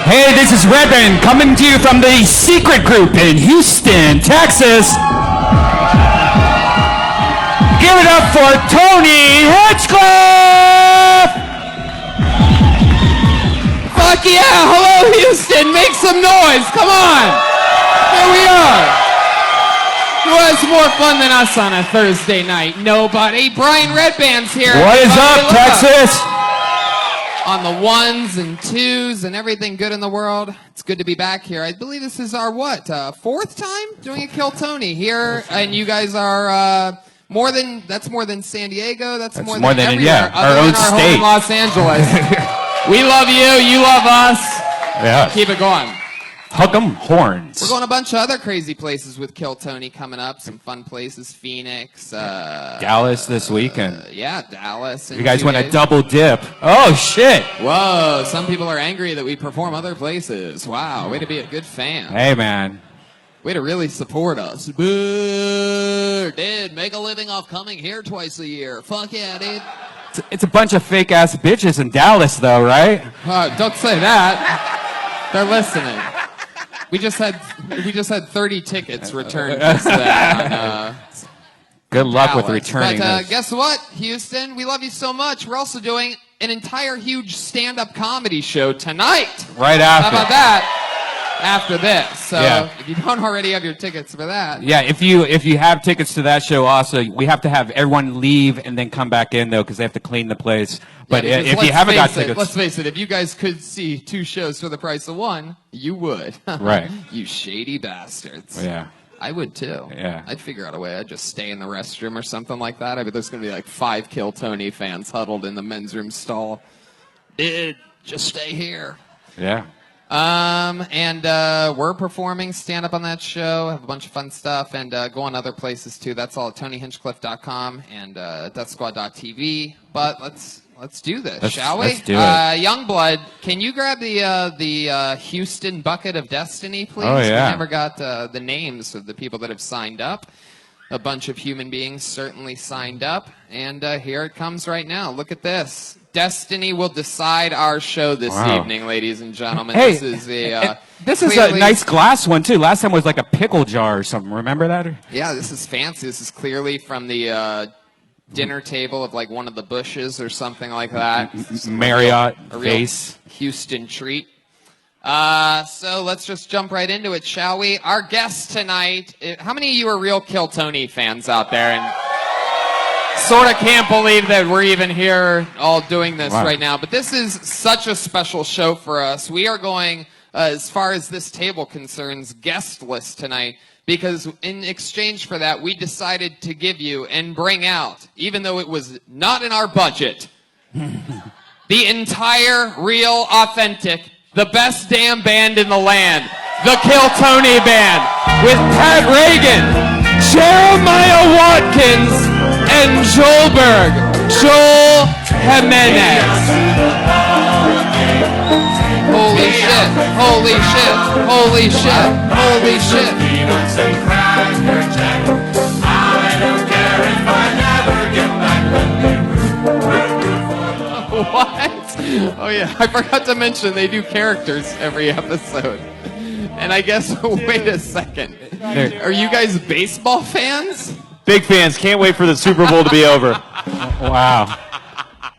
Hey, this is Redman coming to you from the secret group in Houston, Texas. Give it up for Tony Hinchcliffe! Fuck yeah! Hello, Houston! Make some noise! Come on! Here we are! Who has more fun than us on a Thursday night? Nobody. Brian Redband's here. What is up, Texas? On the ones and twos and everything good in the world. It's good to be back here. I believe this is our, fourth time doing a Kill Tony here, and you guys are more than San Diego. That's more than everywhere, our own home state. in Los Angeles. We love you. You love us. Yeah. Keep it going. Hook 'em horns. We're going a bunch of other crazy places with Kill Tony coming up. Some fun places. Phoenix. Dallas this weekend. Yeah, Dallas. You guys want to double dip? Oh, shit. Whoa, some people are angry that we perform other places. Wow, way to be a good fan. Hey, man. Way to really support us. Boo! Dude, make a living off coming here twice a year. Fuck yeah, dude. It's a bunch of fake-ass bitches in Dallas, though, right? Don't say that. They're listening. We just had 30 tickets returned just to that. Good luck Dallas. with returning But this. guess what, Houston? We love you so much. We're also doing an entire huge stand-up comedy show tonight. Right after. How about that? After this. So Yeah. if you don't already have your tickets for that. Yeah, if you have tickets to that show also, we have to have everyone leave and then come back in, though, because they have to clean the place. But Yeah, if you haven't got tickets... Let's face it, if you guys could see two shows for the price of one, you would. Right. You shady bastards. Yeah. I would, too. Yeah. I'd figure out a way. I'd just stay in the restroom or something like that. I bet there's going to be like 5 Kill Tony fans huddled in the men's room stall. Dude, just stay here. Yeah. And we're performing stand-up on that show, have a bunch of fun stuff, and go on other places, too. That's all at TonyHinchcliffe.com and DeathSquad.tv. But let's do this, shall we? Let's do it. Youngblood, can you grab the Houston bucket of destiny, please? Oh, yeah. We never got the names of the people that have signed up. A bunch of human beings certainly signed up, and here it comes right now. Look at this. Destiny will decide our show this evening, ladies and gentlemen. Hey, this is a nice glass one, too. Last time was like a pickle jar or something. Remember that? Yeah, this is fancy. This is clearly from the dinner table of like one of the Bushes or something like that. Marriott a real face. Houston treat. So let's just jump right into it, shall we? Our guest tonight, how many of you are real Kill Tony fans out there? And sort of can't believe that we're even here all doing this right now. But this is such a special show for us. We are going, as far as this table concerns, guestless tonight. Because in exchange for that, we decided to give you and bring out, even though it was not in our budget, the entire, real, authentic, the best damn band in the land, the Kill Tony Band, with Pat Reagan, Jeremiah Watkins, and Joel Jimenez. Holy shit, holy shit, holy shit, holy shit. What? Oh yeah, I forgot to mention they do characters every episode. And I guess, wait a second. Are you guys baseball fans? Big fans. Can't wait for the Super Bowl to be over. Wow.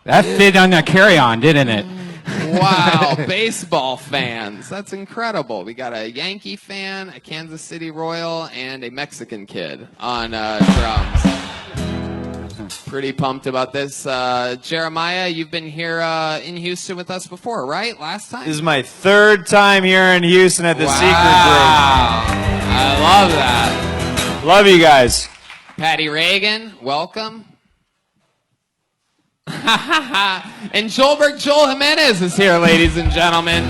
That fit on the carry-on, didn't it? Wow, baseball fans. That's incredible. We got a Yankee fan, a Kansas City Royal, and a Mexican kid on drums. Pretty pumped about this. Jeremiah, you've been here in Houston with us before, right? Last time? This is my 3rd time here in Houston at the Secret Group. I love that. Love you guys. Patty Reagan, welcome. And Joel Jimenez is here, ladies and gentlemen.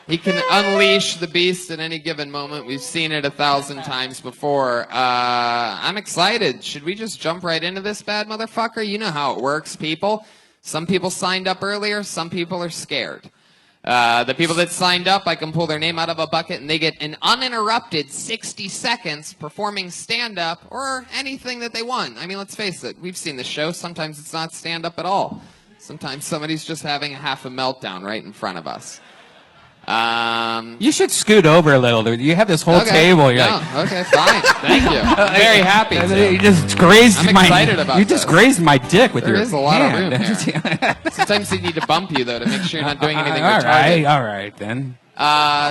He can unleash the beast at any given moment. We've seen it 1,000 times before. I'm excited. Should we just jump right into this bad motherfucker? You know how it works, people. Some people signed up earlier. Some people are scared. The people that signed up, I can pull their name out of a bucket, and they get an uninterrupted 60 seconds performing stand-up or anything that they want. I mean, let's face it. We've seen the show. Sometimes it's not stand-up at all. Sometimes somebody's just having a half a meltdown right in front of us. You should scoot over a little. You have this whole Okay. table. You're No, like, okay, fine. Thank you. I'm very happy you to. just grazed I'm my. excited about You just this. grazed my dick with There your is a lot of hand. room here. Sometimes you need to bump you, though, to make sure you're not doing anything all right, retarded. all right, then.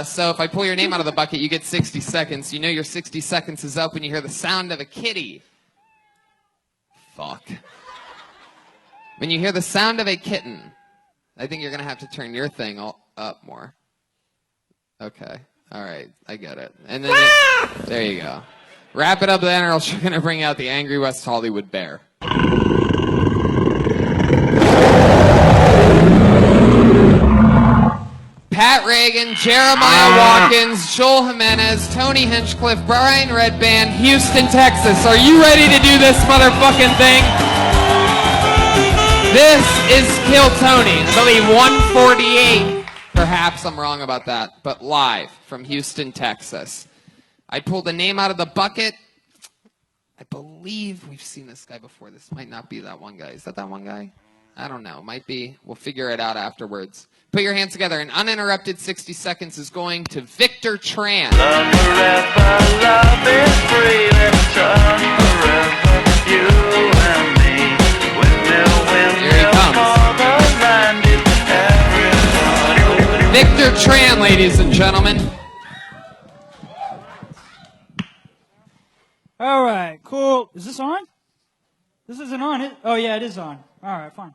So if I pull your name out of the bucket, you get 60 seconds. You know your 60 seconds is up when you hear the sound of a kitty. Fuck. When you hear the sound of a kitten, I think you're going to have to turn your thing up more. Okay. All right. I get it. And then there you go. Wrap it up then, or else you're going to bring out the angry West Hollywood bear. Pat Reagan, Jeremiah Watkins, Joel Jimenez, Tony Hinchcliffe, Brian Redband, Houston, Texas. Are you ready to do this motherfucking thing? This is Kill Tony. I believe 148. Perhaps I'm wrong about that, but live from Houston, Texas. I pulled a name out of the bucket. I believe we've seen this guy before. This might not be that one guy. Is that one guy? I don't know. Might be. We'll figure it out afterwards. Put your hands together. An uninterrupted 60 seconds is going to Victor Tran. Love forever, love is free. Let's turn forever, you and me. Windmill, Here he comes. for the land is everybody. Victor Tran, ladies and gentlemen. All right, cool. Is this on? This isn't on. Oh, yeah, it is on. All right, fine.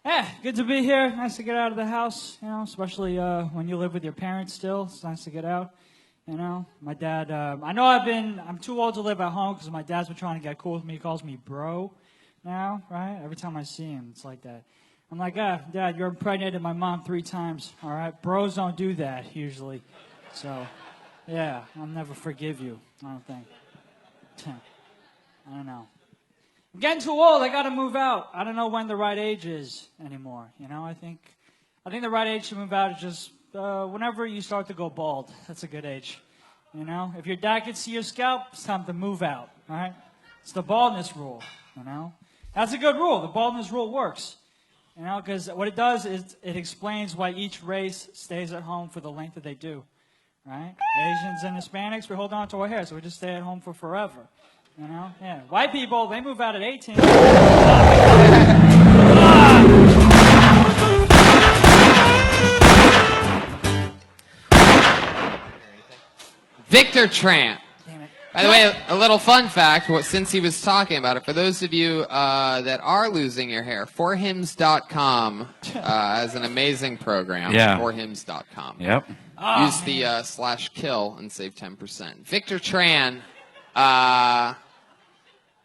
Yeah, good to be here. Nice to get out of the house, especially when you live with your parents still. It's nice to get out, My dad, I know I'm too old to live at home because my dad's been trying to get cool with me. He calls me bro now, right? Every time I see him, it's like that. I'm like, Dad, you impregnated my mom 3 times, all right? Bros don't do that usually. So, yeah, I'll never forgive you, I don't think. I don't know. I'm getting too old. I got to move out. I don't know when the right age is anymore. I think the right age to move out is just whenever you start to go bald. That's a good age. If your dad can see your scalp, it's time to move out. All right? It's the Baldness Rule. That's a good rule. The Baldness Rule works. Because what it does is it explains why each race stays at home for the length that they do. Right? Asians and Hispanics, we hold on to our hair, so we just stay at home for forever. Yeah. White people, they move out at 18. Victor Tran. Damn it. By the way, a little fun fact, since he was talking about it, for those of you that are losing your hair, forhims.com has an amazing program. Yeah. Forhims.com. Yep. Use the /kill and save 10%. Victor Tran,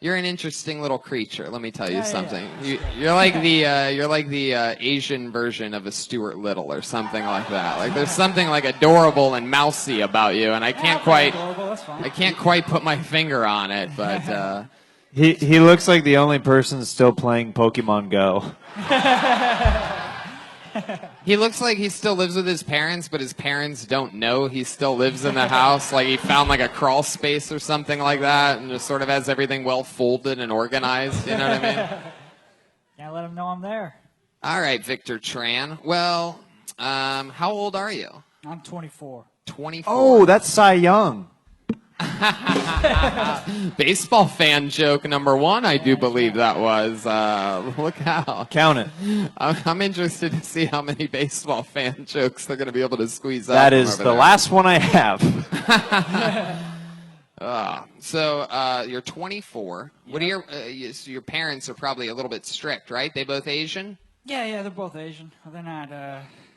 you're an interesting little creature. Let me tell you something. Yeah. You're like the Asian version of a Stuart Little or something like that. Like there's something like adorable and mousy about you, and I can't quite put my finger on it. But He looks like the only person still playing Pokemon Go. he looks like he still lives with his parents, but his parents don't know he still lives in the house. Like he found like a crawl space or something like that, and just sort of has everything well folded and organized. You know what I mean? Can't let them know I'm there. All right, Victor Tran. Well, how old are you? I'm 24. 24. Oh, that's Cy Young. Baseball fan joke number 1, I do believe that was. Look out. Count it. I'm interested to see how many baseball fan jokes they're going to be able to squeeze out. That from is over the there. last one I have. So you're 24. Yep. What are so your parents are probably a little bit strict, right? They both Asian? Yeah, they're both Asian. They're not,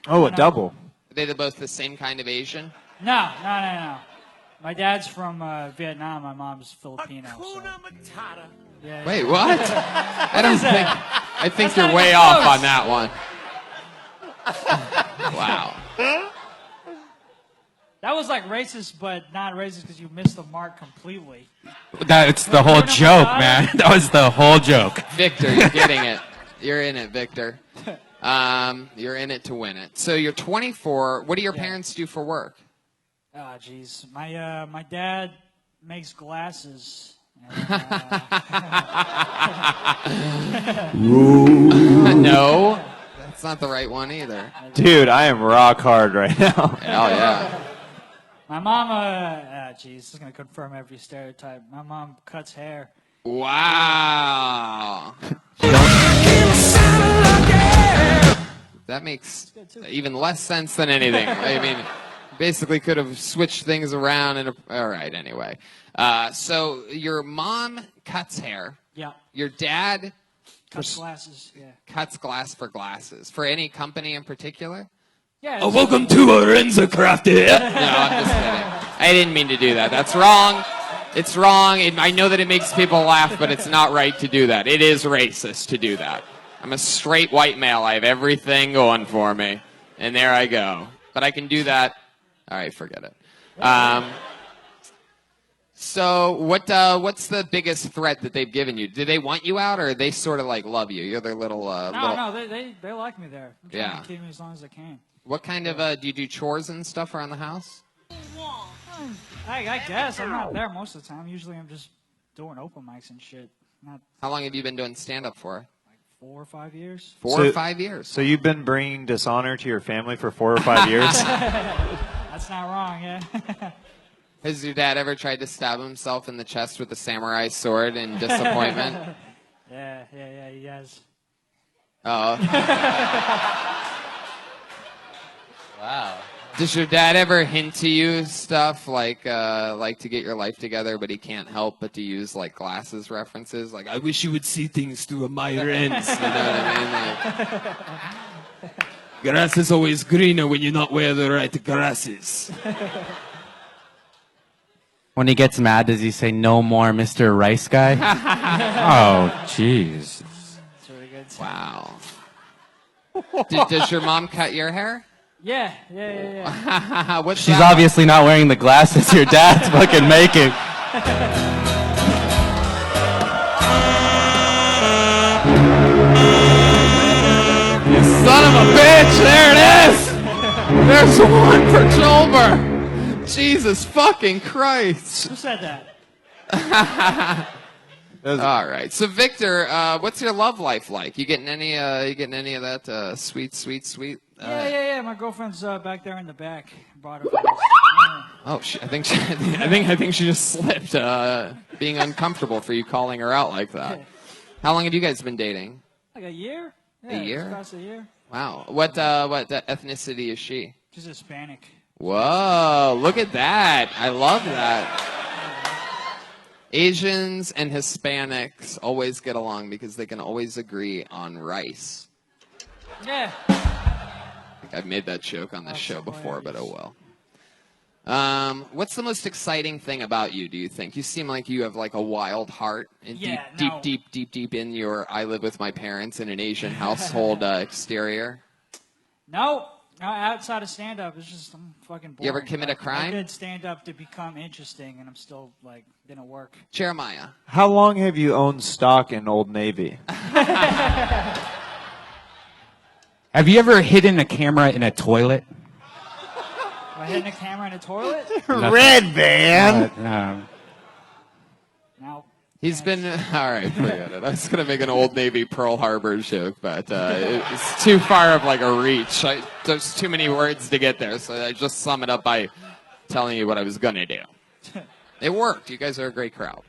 Oh, a double. Are they both the same kind of Asian? No. My dad's from Vietnam. My mom's Filipino. So. Yeah. Wait, what? I think That's you're not way even off close. on that one. Wow. That was like racist, but not racist because you missed the mark completely. That's the whole joke, man. That was the whole joke. Victor, you're getting it. You're in it, Victor. You're in it to win it. So you're 24. What do your parents do for work? Oh, jeez. My dad makes glasses. No. It's not the right one either. Dude, I am rock hard right now. Oh, yeah. My mom, geez, this is going to confirm every stereotype. My mom cuts hair. Wow. That makes even less sense than anything. I mean, basically could have switched things around. All right, anyway. So your mom cuts hair. Yeah. Your dad Cuts glasses, yeah. cuts glass for glasses. For any company in particular? Yeah. Welcome to Arenza Crafty. No, I'm just kidding. I didn't mean to do that. That's wrong. It's wrong. I know that it makes people laugh, but it's not right to do that. It is racist to do that. I'm a straight white male. I have everything going for me. And there I go. But I can do that. All right, forget it. So what's the biggest threat that they've given you? Do they want you out, or they sort of like love you? You're their little... No, they like me there. I'm trying Yeah. to keep me as long as I can. What kind of... do you do chores and stuff around the house? I guess. I'm not there most of the time. Usually I'm just doing open mics and shit. Not How long have you been doing stand-up for? 4 or 5 years. 4 or 5 years. So you've been bringing dishonor to your family for 4 or 5 years? That's not wrong, yeah. Has your dad ever tried to stab himself in the chest with a samurai sword in disappointment? Yeah, he has. Oh. Wow. Does your dad ever hint to you stuff like to get your life together, but he can't help but to use like glasses references? Like, I wish you would see things through my lens. You know what I mean? Like, Grass is always greener when you not wear the right glasses. When he gets mad, does he say, "No more, Mr. Rice Guy"? Oh, jeez. It's really good. wow. Does your mom cut your hair? Yeah. What's She's that? obviously not wearing the glasses your dad's fucking making. You son of a bitch! There it is! There's one for Tolber! Jesus fucking Christ! Who said that? All right. So Victor, what's your love life like? You getting any of that sweet? Yeah. My girlfriend's back there in the back. Brought her. Yeah. Oh, I think she just slipped. Being uncomfortable for you calling her out like that. How long have you guys been dating? Like a year? Yeah, A year? It's past a year. Wow. What ethnicity is she? She's Hispanic. Whoa! Look at that. I love that. Asians and Hispanics always get along because they can always agree on rice. Yeah. I think I've made that joke on this show before, but oh well. What's the most exciting thing about you, do you think? You seem like you have like a wild heart and deep in your I live with my parents in an Asian household exterior. No, outside of stand-up, it's just I'm fucking boring. You ever commit a crime? I did stand-up to become interesting, and I'm still, like, didn't work. Jeremiah. How long have you owned stock in Old Navy? Have you ever hidden a camera in a toilet? Am I hitting a camera in a toilet? Red Van! No. He's been... All right, forget it. I was going to make an Old Navy Pearl Harbor joke, but it's too far of like a reach. There's too many words to get there, so I just sum it up by telling you what I was going to do. It worked. You guys are a great crowd.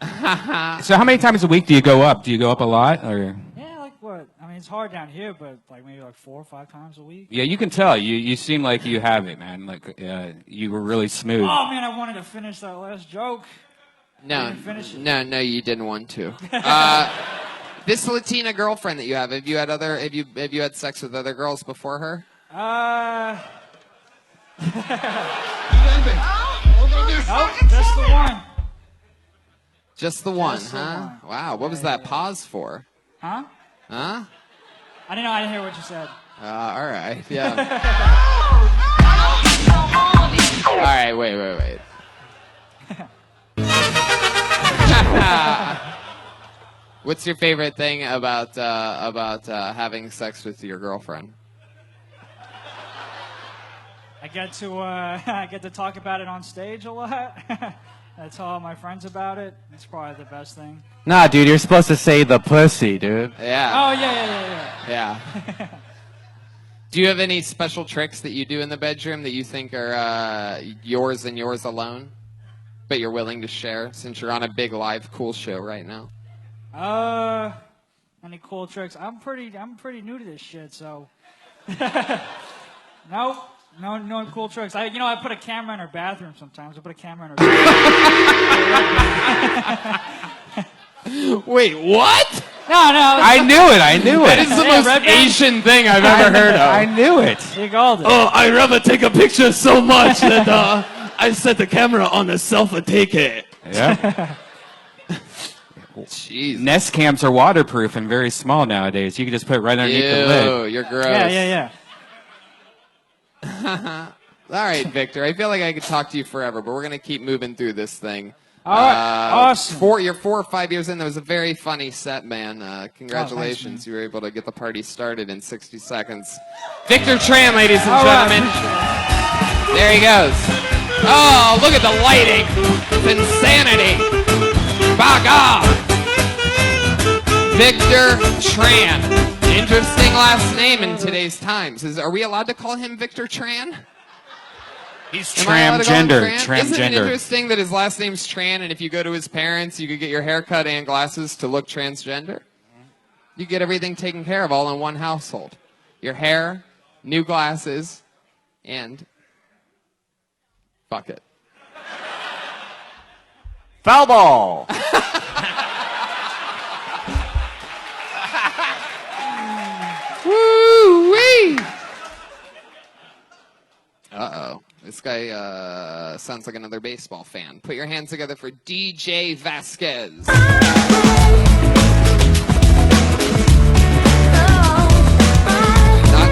So how many times a week do you go up? Do you go up a lot, or? Yeah, like what? I mean, it's hard down here, but like maybe like 4 or 5 times a week. Yeah, you can tell. You seem like you have it, man. Like you were really smooth. Oh man, I wanted to finish that last joke. No, finish it. no, you didn't want to. This Latina girlfriend that you have you had have you had sex with other girls before her? Nope, just the one. Just the one, Just the huh? one. Wow, what was that pause for? Huh? Huh? I didn't hear what you said. All right, yeah. All right, wait. What's your favorite thing about having sex with your girlfriend? I get to talk about it on stage a lot. I tell all my friends about it. It's probably the best thing. Nah, dude, you're supposed to say the pussy, dude. Yeah. Oh, yeah. Yeah. Do you have any special tricks that you do in the bedroom that you think are yours and yours alone, but you're willing to share since you're on a big live cool show right now? Any cool tricks? I'm pretty new to this shit, so. No cool tricks. I put a camera in her bathroom sometimes. I put a camera in her bathroom. Wait, what? No. I knew it. That is the most Red Band? Asian thing I've ever heard of. I knew it. You called it. Oh, I rather take a picture so much that I set the camera on the self and take it. Yeah. Jeez. Nest cams are waterproof and very small nowadays. You can just put it right underneath the lid. Ew, you're gross. Yeah. All right, Victor. I feel like I could talk to you forever, but we're going to keep moving through this thing. All right, awesome. You're 4 or 5 years in. That was a very funny set, man. Congratulations. Thanks, you were able to get the party started in 60 seconds. Victor Tran, ladies and All right. gentlemen. There he goes. Oh, look at the lighting. It's insanity. By God. Victor Tran. Interesting last name in today's times. Are we allowed to call him Victor Tran? He's Am I allowed to call him transgender. Isn't it interesting that his last name's Tran, and if you go to his parents, you could get your hair cut and glasses to look transgender? You get everything taken care of all in one household. Your hair, new glasses, and fuck it. Foul ball. Woo-wee! Uh-oh. This guy sounds like another baseball fan. Put your hands together for DJ Vasquez. Not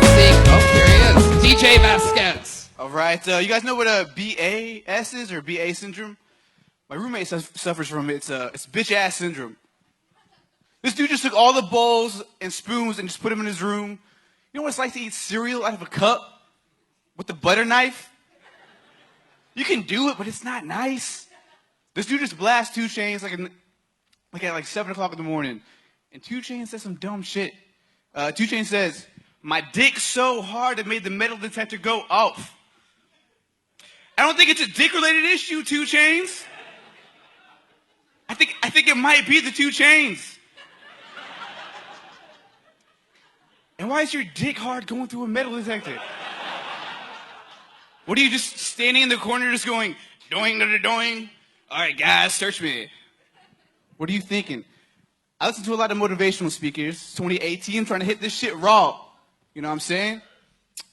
seeing... Oh, here he is. DJ Vasquez. All right. You guys know what a BAS is, or BA syndrome? My roommate suffers from it. It's bitch-ass syndrome. This dude just took all the bowls and spoons and just put them in his room. You know what it's like to eat cereal out of a cup with the butter knife? You can do it, but it's not nice. This dude just blasts 2 Chainz at 7 o'clock in the morning. And 2 Chainz says some dumb shit. 2 Chainz says, "My dick's so hard it made the metal detector go off." I don't think it's a dick-related issue, 2 Chainz. I think it might be the 2 Chainz. And why is your dick hard going through a metal detector? What are you just standing in the corner just going, doing, doing? All right, guys, search me. What are you thinking? I listen to a lot of motivational speakers. 2018, trying to hit this shit raw. You know what I'm saying?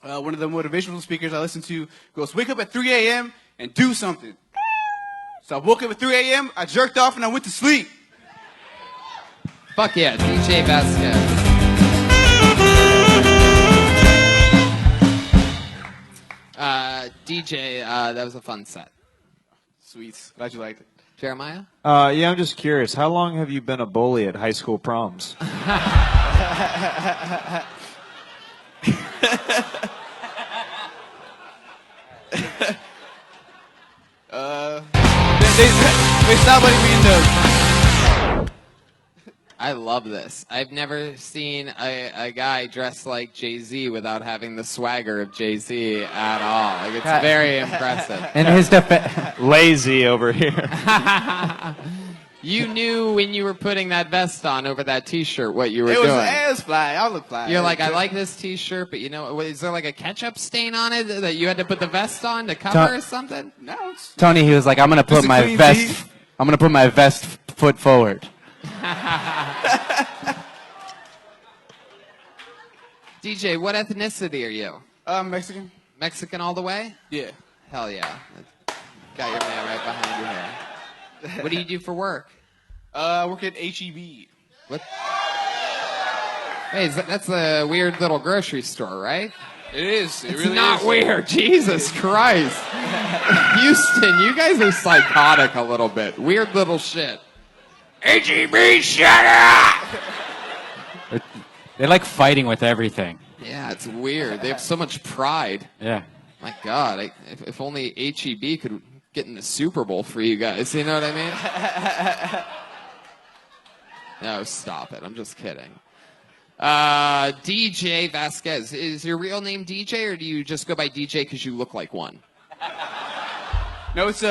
One of the motivational speakers I listen to goes, wake up at 3 a.m. and do something. So I woke up at 3 a.m., I jerked off, and I went to sleep. Fuck yeah, DJ Vasquez. DJ, that was a fun set. Sweet. Glad you liked it. Jeremiah? Yeah, I'm just curious. How long have you been a bully at high school proms? They stopped letting me in the... I love this. I've never seen a guy dressed like Jay-Z without having the swagger of Jay-Z at all. Like, it's very impressive. And his defense. Lazy over here. You knew when you were putting that vest on over that T-shirt what you were It doing. was ass fly. I look fly. You're like, I like this T-shirt, but you know, is there like a ketchup stain on it that you had to put the vest on to cover or something? No, it's... Tony, he was like, I'm gonna put Just a my clean vest. tee. I'm gonna put my vest foot forward. DJ, what ethnicity are you? Mexican. Mexican all the way? Yeah. Hell yeah. Got your man right behind you here. What do you do for work? I work at HEB. What? Hey, that's a weird little grocery store, right? It is. It It's really not is. weird. Jesus Christ. Houston, you guys are psychotic a little bit. Weird little shit. HEB, shut up! They like fighting with everything. Yeah, it's weird. They have so much pride. Yeah. My God, if only HEB could getting the Super Bowl for you guys. You know what I mean? No, stop it. I'm just kidding. DJ Vasquez. Is your real name DJ, or do you just go by DJ because you look like one? No, it's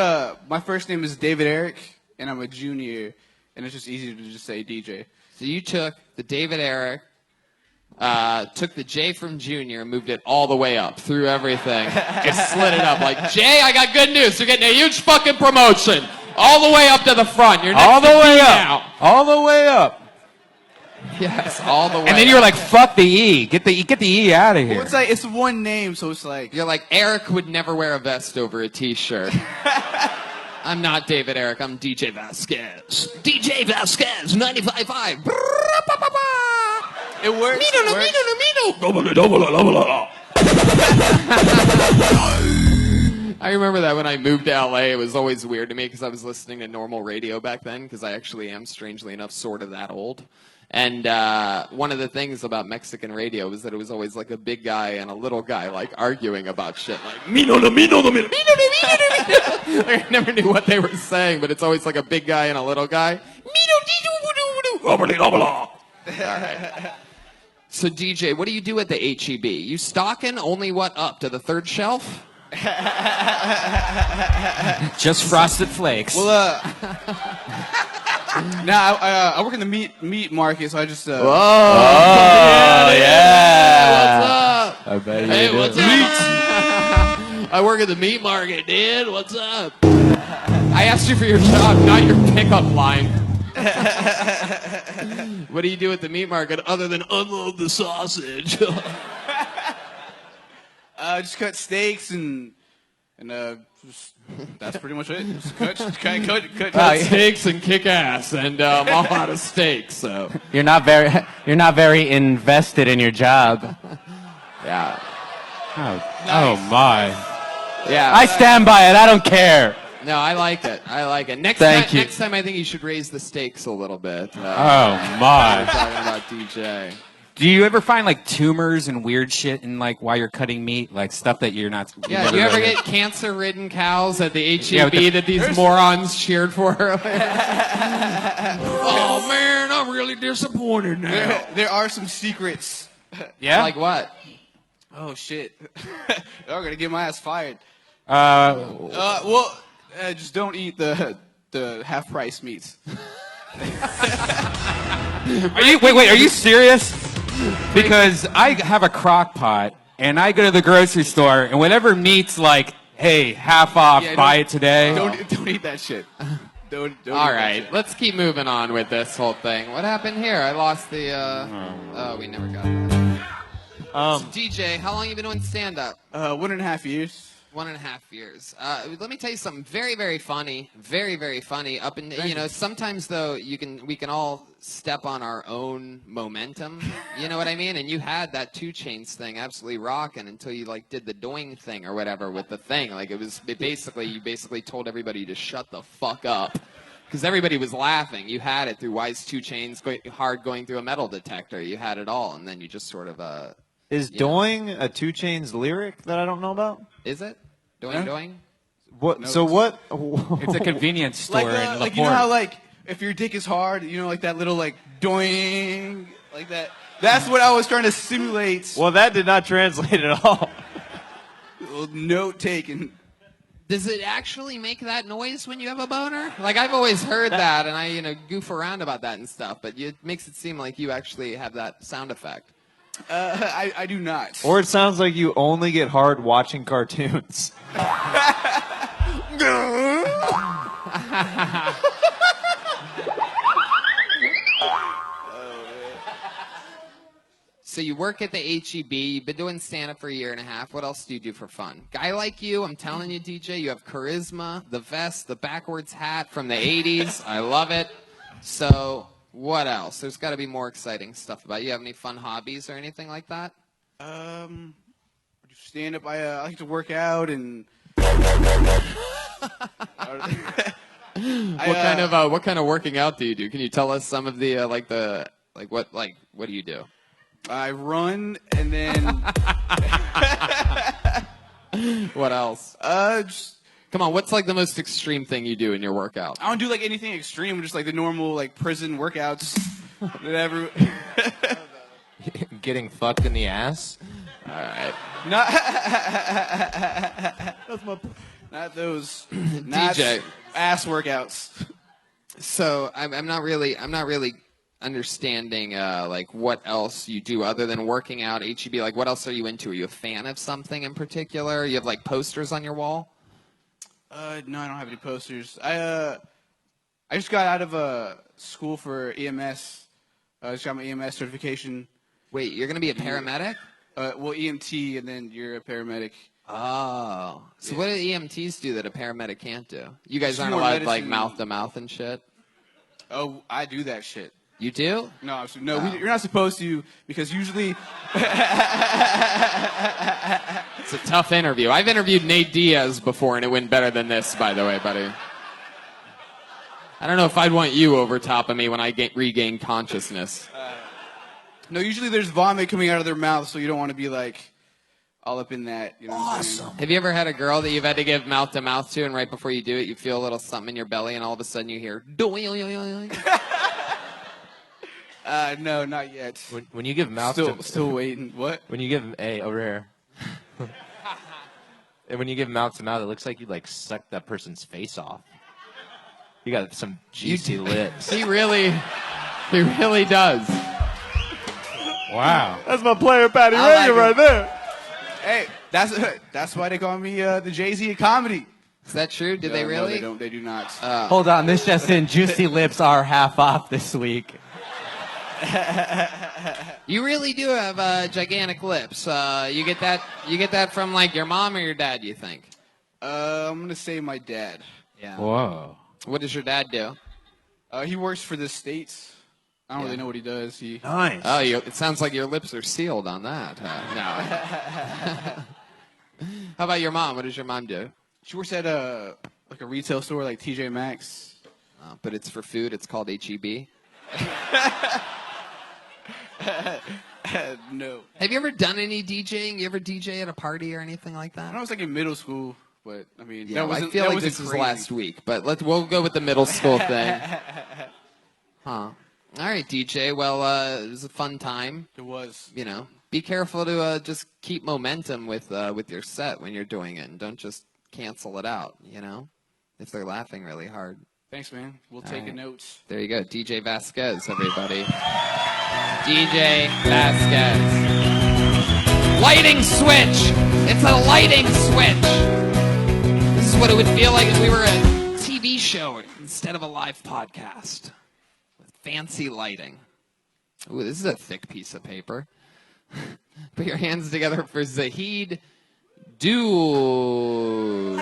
my first name is David Eric, and I'm a junior, and it's just easier to just say DJ. So you took the David Eric, took the J from junior, and moved it all the way up through everything. Just slid it up like, Jay, I got good news. You're getting a huge fucking promotion. All the way up to the front. You're next All the to way D up. now. All the way up. Yes, all the way. And then you're like, fuck the E. Get the E out of Well, here. it's like it's one name, so it's like You're like, Eric would never wear a vest over a t-shirt. I'm not David Eric. I'm DJ Vasquez. DJ Vasquez, 95.5. it works. I remember that when I moved to LA, it was always weird to me because I was listening to normal radio back then because I actually am, strangely enough, sort of that old. And one of the things about Mexican radio was that it was always like a big guy and a little guy like arguing about shit. Like, I never knew what they were saying, but it's always like a big guy and a little guy. All right. So DJ, what do you do at the HEB? You stocking only what up to the third shelf? Just Frosted Flakes. Well, now I work in the meat market, so I just. Oh, yeah. What's up? I bet you Hey, do. what's up? I work at the meat market, dude. What's up? I asked you for your job, not your pickup line. What do you do at the meat market other than unload the sausage? Just cut steaks and just, that's pretty much it. Just cut. Cut steaks and kick ass, and I'm all out of steaks, so. You're not very invested in your job. Yeah. Oh my. Yeah. I stand by it. I don't care. No, I like it. I like it. Next Thank you. Next time, I think you should raise the stakes a little bit. Oh We're my. talking about DJ. Do you ever find like tumors and weird shit in like while you're cutting meat, like stuff that you're not? Yeah, do you ever get cancer-ridden cows at the HEB Yeah, with the- that these morons cheered for? Oh man, I'm really disappointed now. There are some secrets. Yeah. Like what? Oh shit! They're gonna get my ass fired. Just don't eat the half price meats. Wait, are you serious? Because I have a crock pot and I go to the grocery store and whatever meat's like, hey, half off, Yeah, buy don't- it today. Don't eat that shit. Don't All eat that right, shit. let's keep moving on with this whole thing. What happened here? I lost the. Oh, we never got that. DJ, how long you been doing stand-up? 1.5 years. 1.5 years. Let me tell you something very, very funny. Very, very funny. Sometimes though we can all step on our own momentum. You know what I mean? And you had that 2 Chainz thing absolutely rocking until you like did the doing thing or whatever with the thing. Like you basically told everybody to shut the fuck up. Because everybody was laughing. You had it through Wise 2 Chainz going through a metal detector. You had it all, and then you just sort of Is doing a 2 Chainz lyric that I don't know about? Is it? Doing? What? No, So what? It's a convenience store in La like you know how Porte. like if your dick is hard, you know like that little like doing like that. That's what I was trying to simulate. Well, that did not translate at all. Little note taken. Does it actually make that noise when you have a boner? Like I've always heard that, and I goof around about that and stuff. But it makes it seem like you actually have that sound effect. I do not. Or it sounds like you only get hard watching cartoons. So you work at the HEB. You've been doing stand-up for 1.5 years. What else do you do for fun? Guy like you, I'm telling you, DJ, you have charisma, the vest, the backwards hat from the 80s. I love it. So what else? There's got to be more exciting stuff about you. Have any fun hobbies or anything like that? Stand up. I like to work out and. What kind of working out do you do? Can you tell us some of the what do you do? I run and then What else? just Come on, what's like the most extreme thing you do in your workout? I don't do like anything extreme, just like the normal like prison workouts. Whatever. Getting fucked in the ass. All right. Not, not those. Not DJ. ass workouts. So I'm not really understanding like what else you do other than working out. HEB, like what else are you into? Are you a fan of something in particular? You have like posters on your wall? No, I don't have any posters. I just got out of school for EMS. I just got my EMS certification. Wait, you're gonna be a paramedic? Well, EMT, and then you're a paramedic. Oh, so what do EMTs do that a paramedic can't do? You guys Just aren't more allowed like medicine. mouth to mouth and shit. Oh, I do that shit. You do? No, you're not supposed to, because usually It's a tough interview. I've interviewed Nate Diaz before, and it went better than this, by the way, buddy. I don't know if I'd want you over top of me when I regain consciousness. no, usually there's vomit coming out of their mouth, so you don't want to be like all up in that. You know what I'm saying? Have you ever had a girl that you've had to give mouth to mouth to, and right before you do it, you feel a little something in your belly, and all of a sudden you hear, No, not yet. When you give mouth Still waiting. What? when you give over here. And when you give mouth to mouth, it looks like you like suck that person's face off. You got some juicy lips. He really does. Wow. That's my player Patty I like Reagan it. right there. Hey, that's why they call me the Jay-Z of comedy. Is that true? Did they No, really? they don't. They do not. Hold on, this just in. Juicy lips are half off this week. You really do have gigantic lips. You get that from like your mom or your dad, you think? I'm gonna say my dad. Yeah. Whoa. What does your dad do? He works for the states. I don't really know what he does. He Nice. Oh, it sounds like your lips are sealed on that. No. How about your mom? What does your mom do? She works at like a retail store like TJ Maxx. But it's for food. It's called HEB. No. Have you ever done any DJing? You ever DJ at a party or anything like I that? know it's like in middle school, but I mean, Yeah, that wasn't, I feel that like wasn't this was crazy. last week, but we'll go with the middle school thing. Huh. All right, DJ. Well, it was a fun time. It was. You know, be careful to just keep momentum with your set when you're doing it, and don't just cancel it out. You know, if they're laughing really hard. Thanks, man. We'll take a note. There you go, DJ Vasquez, everybody. DJ Vasquez. Lighting switch. It's a lighting switch. This is what it would feel like if we were a TV show instead of a live podcast. Fancy lighting. Ooh, this is a thick piece of paper. Put your hands together for Zahid Dude.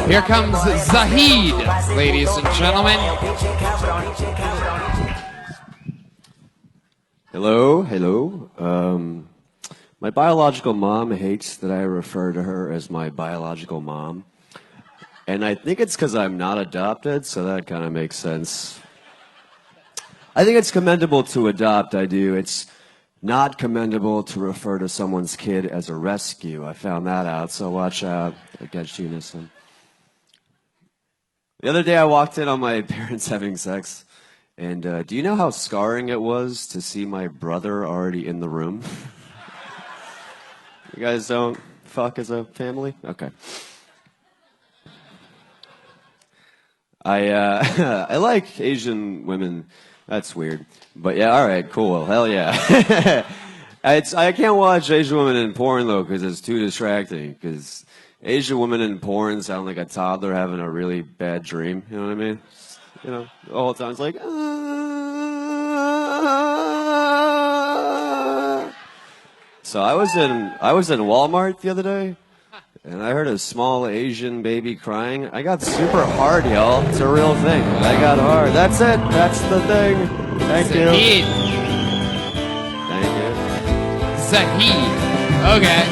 Here comes Zahid, ladies and gentlemen. Hello. My biological mom hates that I refer to her as my biological mom. And I think it's because I'm not adopted, so that kind of makes sense. I think it's commendable to adopt, I do. It's not commendable to refer to someone's kid as a rescue. I found that out, so watch out. Against Unison. The other day I walked in on my parents having sex, and do you know how scarring it was to see my brother already in the room? You guys don't fuck as a family? Okay. I like Asian women. That's weird. But yeah, all right, cool. Hell yeah. I can't watch Asian women in porn, though, because it's too distracting. Because Asian women in porn sound like a toddler having a really bad dream. You know what I mean? You know, the whole time it's like, So I was in Walmart the other day, and I heard a small Asian baby crying. I got super hard, y'all. It's a real thing. I got hard. That's it. That's the thing. Thank you. Zahid. Thank you. Zahid. Okay.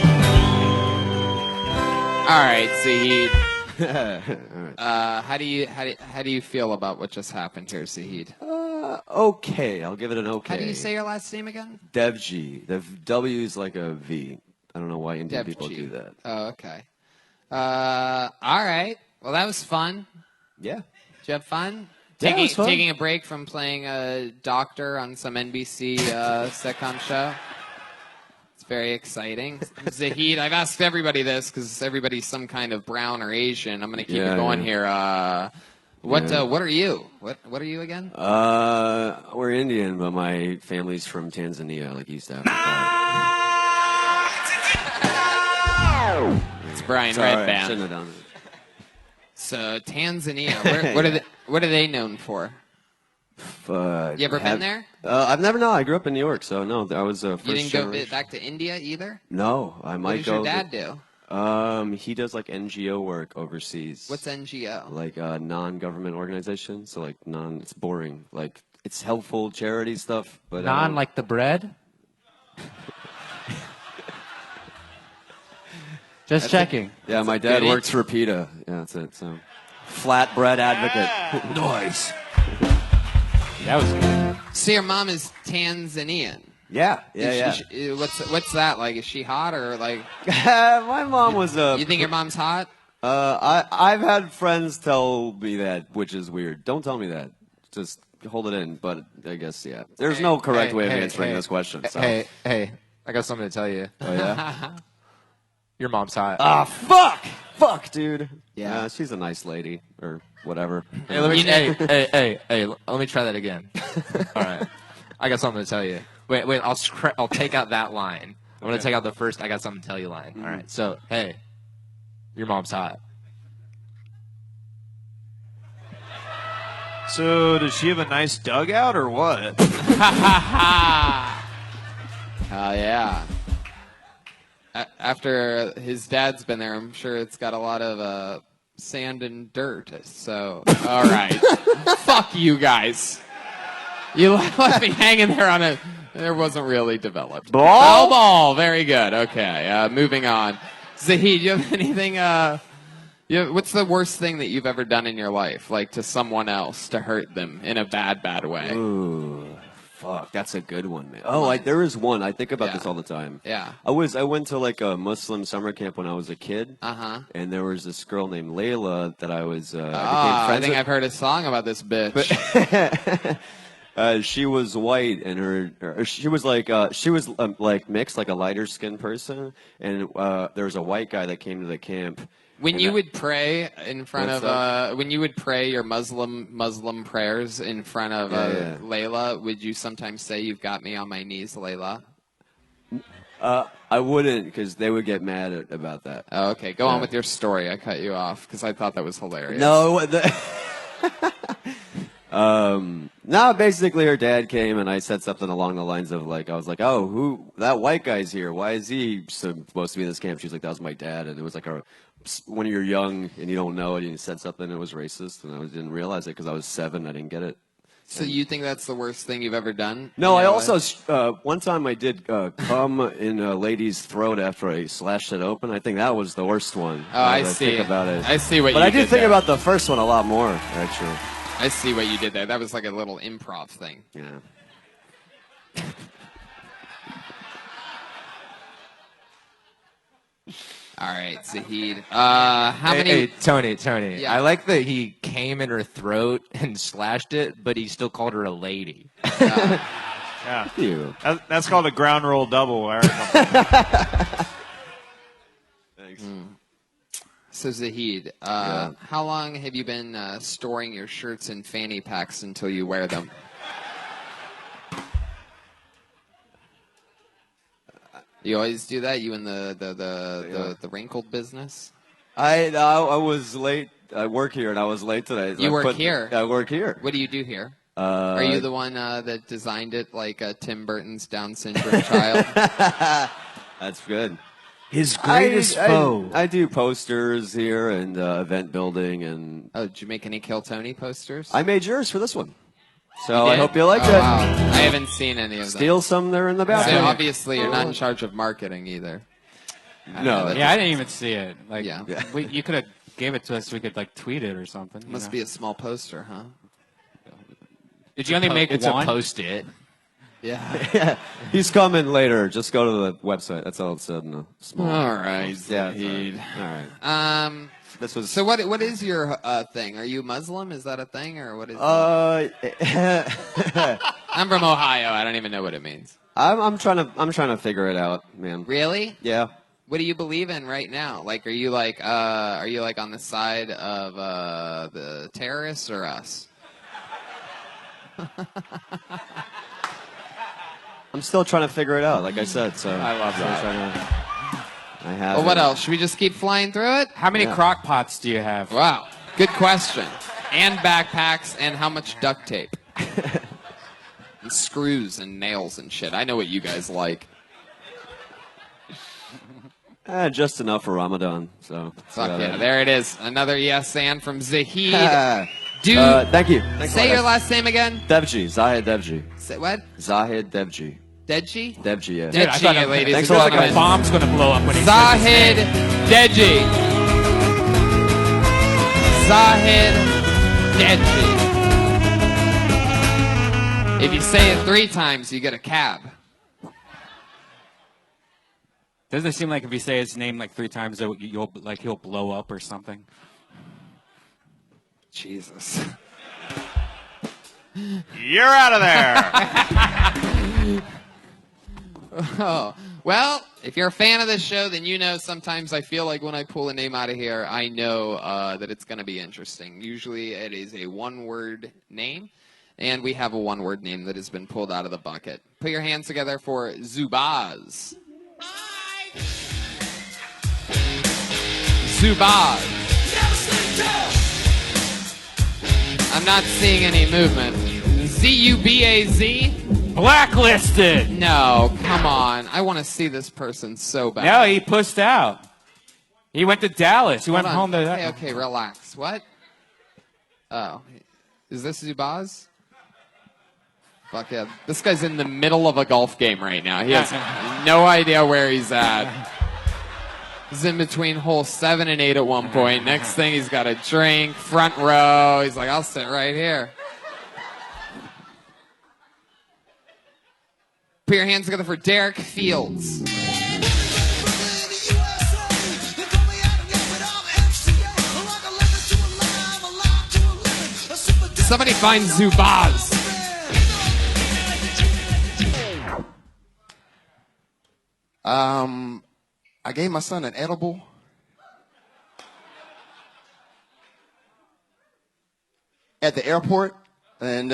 All right, Zahid. How do you feel about what just happened here, Zahid? Okay. I'll give it an okay. How do you say your last name again? Devji. The W is like a V. I don't know why Indian people Devji. do that. Oh, okay. All right. Well, that was fun. Yeah. Did you have fun? Yeah, it was fun. Taking a break from playing a doctor on some NBC sitcom show. It's very exciting. Zahid, I've asked everybody this because everybody's some kind of brown or Asian. I'm going to keep it going here. What are you? What are you again? We're Indian, but my family's from Tanzania, like East Africa. It's Brian Sorry, I Redband. shouldn't have done it. So Tanzania, what are they known for? You ever been there? I've never. No, I grew up in New York, so no, I was first You didn't generation. go back to India either? No, I might What does go. your dad do? He does like NGO work overseas. What's NGO? Like a non-government organization. So like it's boring. Like it's helpful charity stuff, but Non like the bread? Just checking. Yeah, my dad goodie. works for PETA. Yeah, that's it. So flatbread advocate. Nice. That was good. So your mom is Tanzanian. Yeah. What's that like? Is she hot or like? My mom was You think your mom's hot? I've had friends tell me that, which is weird. Don't tell me that. Just hold it in. But I guess yeah. There's no correct way of answering this question. So. Hey, I got something to tell you. Oh yeah. Your mom's hot. Ah, fuck, dude. Yeah, she's a nice lady or whatever. Hey, let me let me try that again. All right, I got something to tell you. Wait, I'll take out that line. I'm gonna take out the first "I got something to tell you" line. All right, so hey, your mom's hot. So does she have a nice dugout or what? Oh yeah. After his dad's been there, I'm sure it's got a lot of sand and dirt. So, all right. Fuck you guys. You left me hanging there on a. There wasn't really developed. Ball. Very good. Okay. Moving on. Zahid, you have anything? What's the worst thing that you've ever done in your life, like to someone else, to hurt them in a bad way? Ooh, fuck, that's a good one, man. Oh, there is one. I think about this all the time. Yeah. I went to like a Muslim summer camp when I was a kid. Uh-huh. And there was this girl named Layla that I was. I became I friends think with. I've heard a song about this bitch. She was white, and she was like mixed, like a lighter skinned person. And there was a white guy that came to the camp. When you would pray in front What's of when you would pray your Muslim prayers in front of Layla, would you sometimes say, "You've got me on my knees, Layla"? I wouldn't, because they would get mad about that. Oh, okay, go on with your story. I cut you off because I thought that was hilarious. No, no, basically her dad came and I said something along the lines of like, I was like, oh, that white guy's here. Why is he supposed to be in this camp? She's like, that was my dad. And it was like when you're young and you don't know it and you said something that was racist, and I didn't realize it because I was 7. I didn't get it. So you think that's the worst thing you've ever done? No, I also, one time I did come in a lady's throat after I slashed it open. I think that was the worst one. Oh, I see. Think about it. I see what but you I did did think there. about the first one a lot more, actually. I see what you did there. That was like a little improv thing. Yeah. All right, Zahid. How many? Hey, Tony. Yeah. I like that he came in her throat and slashed it, but he still called her a lady. Yeah. You. That's called a ground roll double, Eric. Thanks. So Zahid, how long have you been storing your shirts in fanny packs until you wear them? You always do that? You in the wrinkled business? I was late. I work here, and I was late today. You work here? I work here. What do you do here? Are you the one that designed it like Tim Burton's Down syndrome child? That's good. His greatest foe. I do posters here and event building, and Oh, did you make any Kill Tony posters? I made yours for this one. So You I did? hope you liked Oh, it. wow. I haven't seen any of them. Steal some there in the So bathroom. obviously you're not in charge of marketing either. No. Yeah, I didn't even see it. Like, Yeah. you could have gave it to us. We could like tweet it or something. Must be a small poster, huh? Did you only make It's one? a post-it. Yeah, he's coming later. Just go to the website. That's all it said in the small. All right, Yeah, Zahid. all right. This was So what is your thing? Are you Muslim? Is that a thing, or what is? I'm I'm from Ohio. I don't even know what it means. I'm trying to figure it out, man. Really? Yeah. What do you believe in right now? Like, are you like on the side of the terrorists or us? I'm still trying to figure it out, like I said. So I love that. I have. Well, what else? Should we just keep flying through it? How many Yeah. crock pots do you have? Wow, good question. And backpacks, and how much duct tape? And screws and nails and shit. I know what you guys like. Just enough for Ramadan. So. Fuck yeah, there it is. Another yes and from Zahid. Dude, Thank you. Thanks a say lot, your guys. last name again. Devji. Zahid Devji. Say what? Zahid Devji. Deji? Devji, yeah. Dude, I thought Deji, ladies Thanks and a lot, gentlemen. a bomb's gonna blow up when he Zahid Deji. Zahid Deji. If you say it 3 times, you get a cab. Doesn't it seem like if you say his name like 3 times, that he'll blow up or something? Jesus. You're out of there. Oh, well, if you're a fan of this show, then you know sometimes I feel like when I pull a name out of here, I know that it's going to be interesting. Usually it is a one-word name, and we have a one-word name that has been pulled out of the bucket. Put your hands together for Zubaz. Zubaz. I'm not seeing any movement. Z-U-B-A-Z? Blacklisted! No, come on. I want to see this person so bad. No, he pussed out. He went to Dallas. He went Hold on. home to... Okay, relax. What? Oh. Is this Zubaz? Fuck yeah. This guy's in the middle of a golf game right now. He has no idea where he's at. He's in between holes 7 and 8 at one point. Next thing, he's got a drink, front row. He's like, I'll sit right here. Put your hands together for Derek Fields. Somebody find Zubaz. I gave my son an edible. At the airport, and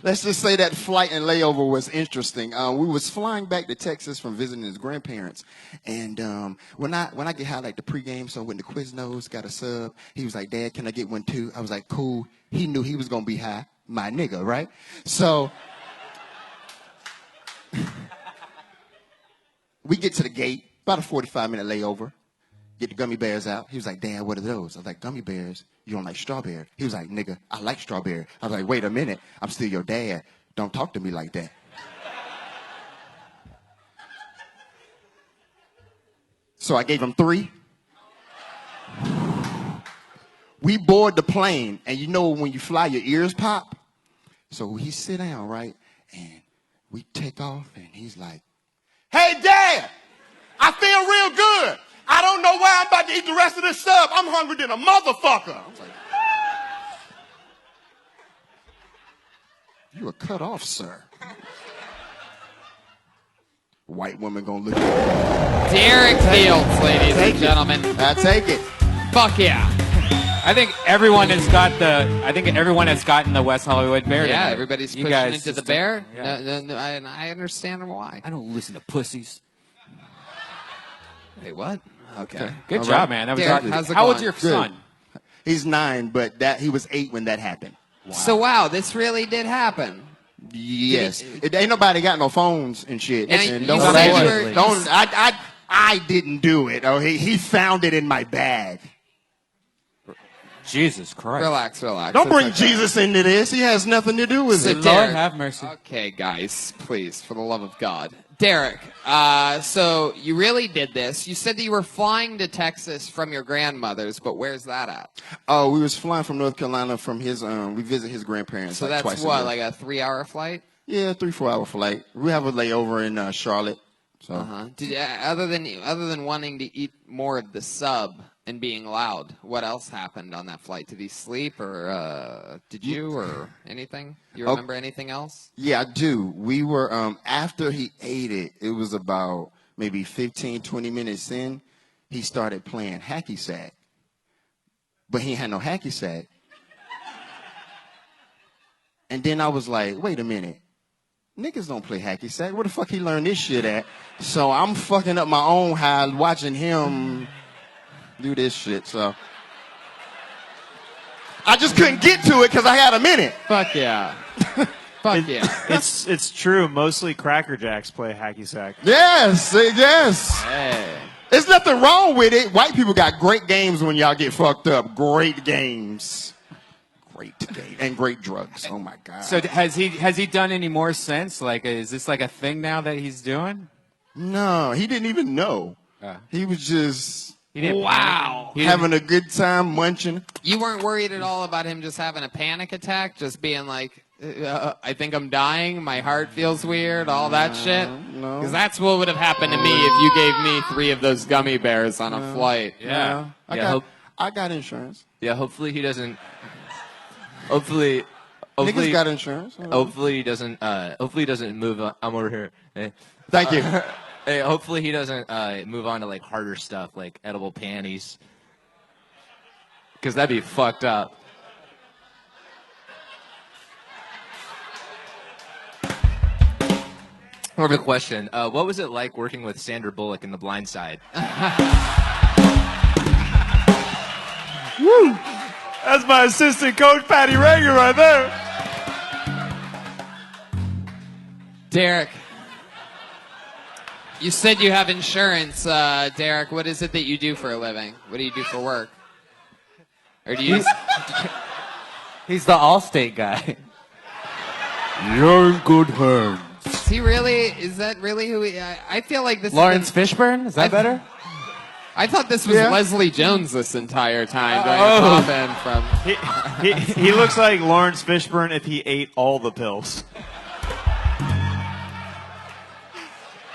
let's just say that flight and layover was interesting. We was flying back to Texas from visiting his grandparents, and when I get high, like the pregame, so when the Quiznos got a sub, he was like, "Dad, can I get one too?" I was like, "Cool." He knew he was gonna be high, my nigga, right? So we get to the gate, about a 45-minute layover. Get the gummy bears out. He was like, "Dad, what are those?" I was like, "Gummy bears? You don't like strawberry?" He was like, "Nigga, I like strawberry." I was like, "Wait a minute. I'm still your dad. Don't talk to me like that." So I gave him 3. We board the plane, and you know when you fly, your ears pop? So he sit down, right? And we take off, and he's like, "Hey, Dad, I feel real good. I don't know why I'm about to eat the rest of this sub. I'm hungry than a motherfucker." I was like, "You were cut off, sir." White woman gonna look at Derek Fields, ladies and gentlemen. I take it. Fuck yeah. I think everyone has gotten the West Hollywood Bear. Yeah, tonight. everybody's You pushing guys into the just- bear. yeah. No, I understand why. I don't listen to pussies. Wait, what? Okay. Good All job, right. man. That was Derek, awesome. how's it How old's going? your Good. son? He's 9, but he was 8 when that happened. So wow, this really did happen. Yes. It ain't nobody got no phones and shit. And And you don't said say- you were- don't I didn't do it. Oh, he found it in my bag. Jesus Christ. Relax. Don't It's bring okay. Jesus into this. He has nothing to do with So it. Lord Derek, have mercy. Okay, guys, please, for the love of God. Derek, so you really did this. You said that you were flying to Texas from your grandmother's, but where's that at? Oh, we was flying from North Carolina from his. We visit his grandparents. So like that's twice a what, year. like a 3-hour flight? Yeah, 3-4 hour flight. We have a layover in Charlotte. So Other than wanting to eat more of the sub and being loud, what else happened on that flight? Did he sleep, or did you, or anything? You remember anything else? Yeah, I do. We were after he ate it. It was about maybe 15, 20 minutes in. He started playing hacky sack, but he had no hacky sack. And then I was like, wait a minute. Niggas don't play hacky sack. Where the fuck he learned this shit at? So I'm fucking up my own high watching him do this shit. So I just couldn't get to it because I had a minute. Fuck yeah. Fuck yeah. It's true. Mostly Cracker Jacks play hacky sack. Yes, yes. Hey. There's nothing wrong with it. White people got great games when y'all get fucked up. Great games. Great game. And great drugs. Oh my God. So has he done any more since? Like, is this like a thing now that he's doing? No, he didn't even know. He was just having a good time munching. You weren't worried at all about him just having a panic attack, just being like, I think I'm dying, my heart feels weird, all that shit? No. Because that's what would have happened to me if you gave me 3 of those gummy bears on a flight. Yeah. I got insurance. Yeah, hopefully he doesn't. Hopefully, Niggas got insurance. Hopefully he doesn't. Hopefully he doesn't move on. I'm over here. Hey. Thank you. Hey, hopefully he doesn't move on to like harder stuff like edible panties. Because that'd be fucked up. More of a question. What was it like working with Sandra Bullock in The Blind Side? Woo! That's my assistant coach, Patty Rager, right there. Derek, you said you have insurance. Derek, what is it that you do for a living? What do you do for work? Or do you? He's the Allstate guy. You're in good hands. Is he really? Is that really who he? I feel like this. Lawrence Fishburne? Is that better? I thought this was Leslie Jones this entire time. Doing a top end from. He looks like Lawrence Fishburne if he ate all the pills.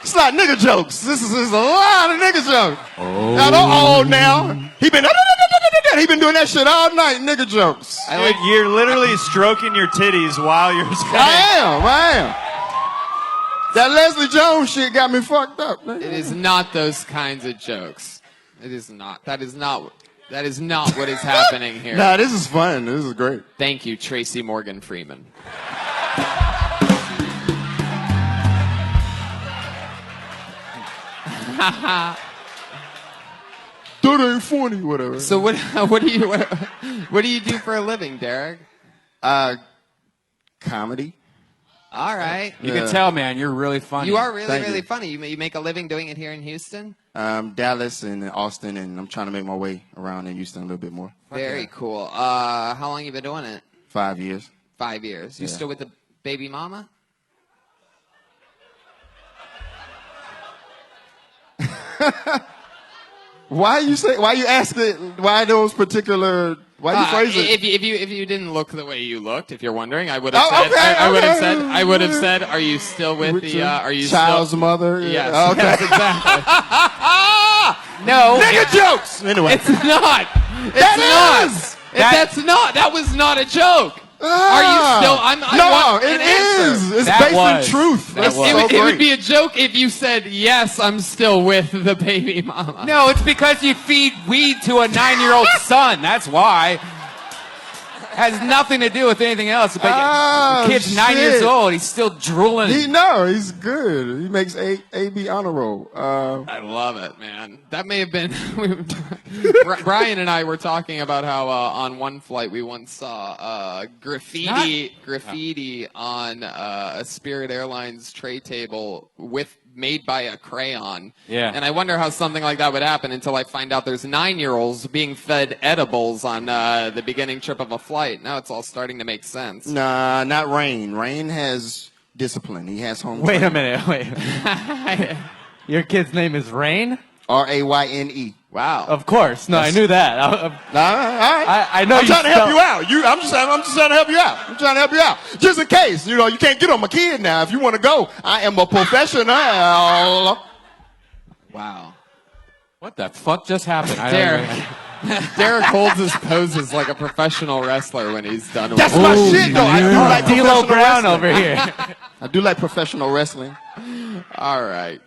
It's like nigga jokes. This is a lot of nigga jokes. Oh. Now don't old now. He been doing that shit all night. Nigga jokes. You're literally stroking your titties while you're saying. I am. That Leslie Jones shit got me fucked up. Nigga. It is not those kinds of jokes. It is not. That is not what is happening here. Nah, this is fun. This is great. Thank you, Tracy Morgan Freeman. That ain't funny, whatever. So what do you do for a living, Derek? Comedy. All right. You can tell, man, you're really funny. You are really, Thank really you. funny. You make a living doing it here in Houston? Dallas and Austin, and I'm trying to make my way around in Houston a little bit more. Very cool. How long you been doing it? 5 years. 5 years. You still with the baby mama? Why you ask it? Why those particular? Why you phrase it? If you didn't look the way you looked, if you're wondering, I would have said. I would have said. Are you still with the? Are you child's still, mother? Yes. Okay. Yes, exactly. No. Nigga jokes. Anyway. It's not. That's not. That was not a joke. Are you still? It is. It's based on truth. It would be a joke if you said, yes, I'm still with the baby mama. No, it's because you feed weed to a 9-year-old son. That's why. Has nothing to do with anything else. The kid's 9 years old. He's still drooling. He's good. He makes A-B honor roll. I love it, man. That may have been... Brian and I were talking about how on one flight we once saw graffiti on a Spirit Airlines tray table made by a crayon. Yeah. And I wonder how something like that would happen until I find out there's 9-year-olds being fed edibles on the beginning trip of a flight. Now it's all starting to make sense. Nah, not Rain. Rain has discipline. He has home Wait a training. minute. Wait. Your kid's name is Rain? Rayne. Wow. Of course. No, I knew that. I know I'm you trying to help spell- you out. I'm just trying to help you out. I'm trying to help you out. Just in case, you can't get on my kid now. If you want to go, I am a professional. Wow. What the fuck just happened? Derek holds his poses like a professional wrestler when he's done with That's it. my shit, though. I do like D'Lo professional Brown wrestling. over here. I do like professional wrestling. All right.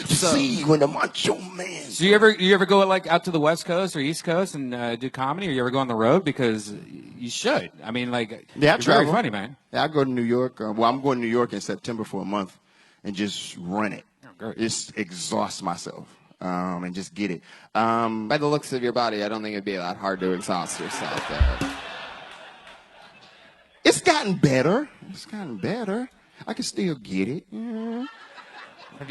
See when the macho man. So you ever go like out to the West Coast or East Coast and do comedy, or you ever go on the road? Because you should. I mean, like, Yeah, I you're very travel. funny, man. Yeah, I go to New York. Well, I'm going to New York in September for a month and just run it. great. Just exhaust myself and just get it. By the looks of your body, I don't think it'd be that hard to exhaust yourself there. It's gotten better. It's gotten better. I can still get it. Yeah. Have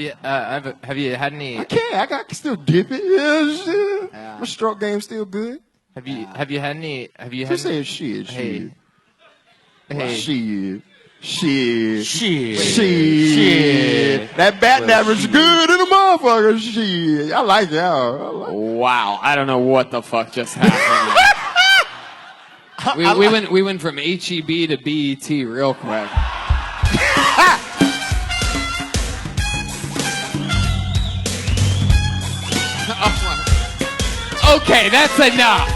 you had any? I can. I can still dip it. Yeah, shit. My stroke game's still good. Have you had any? Have you had? Just say shit. Hey. Shit. Shit. Shit. Shit. That bat average good in the motherfucker. Shit. I like y'all. Wow. I don't know what the fuck just happened. we went from HEB to BET real quick. Okay, that's enough.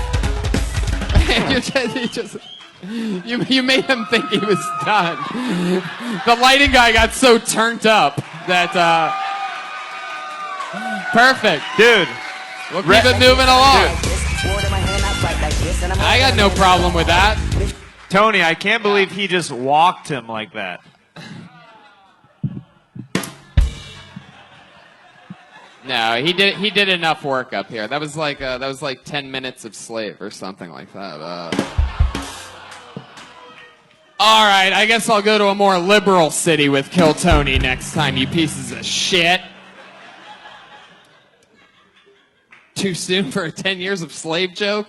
You made him think he was done. The lighting guy got so turned up that perfect. Dude. We'll keep it moving along. I got no problem with that. Tony, I can't believe he just walked him like that. No, he did enough work up here. That was like 10 minutes of Slave or something like that. All right, I guess I'll go to a more liberal city with Kill Tony next time, you pieces of shit. Too soon for a 10 years of Slave joke?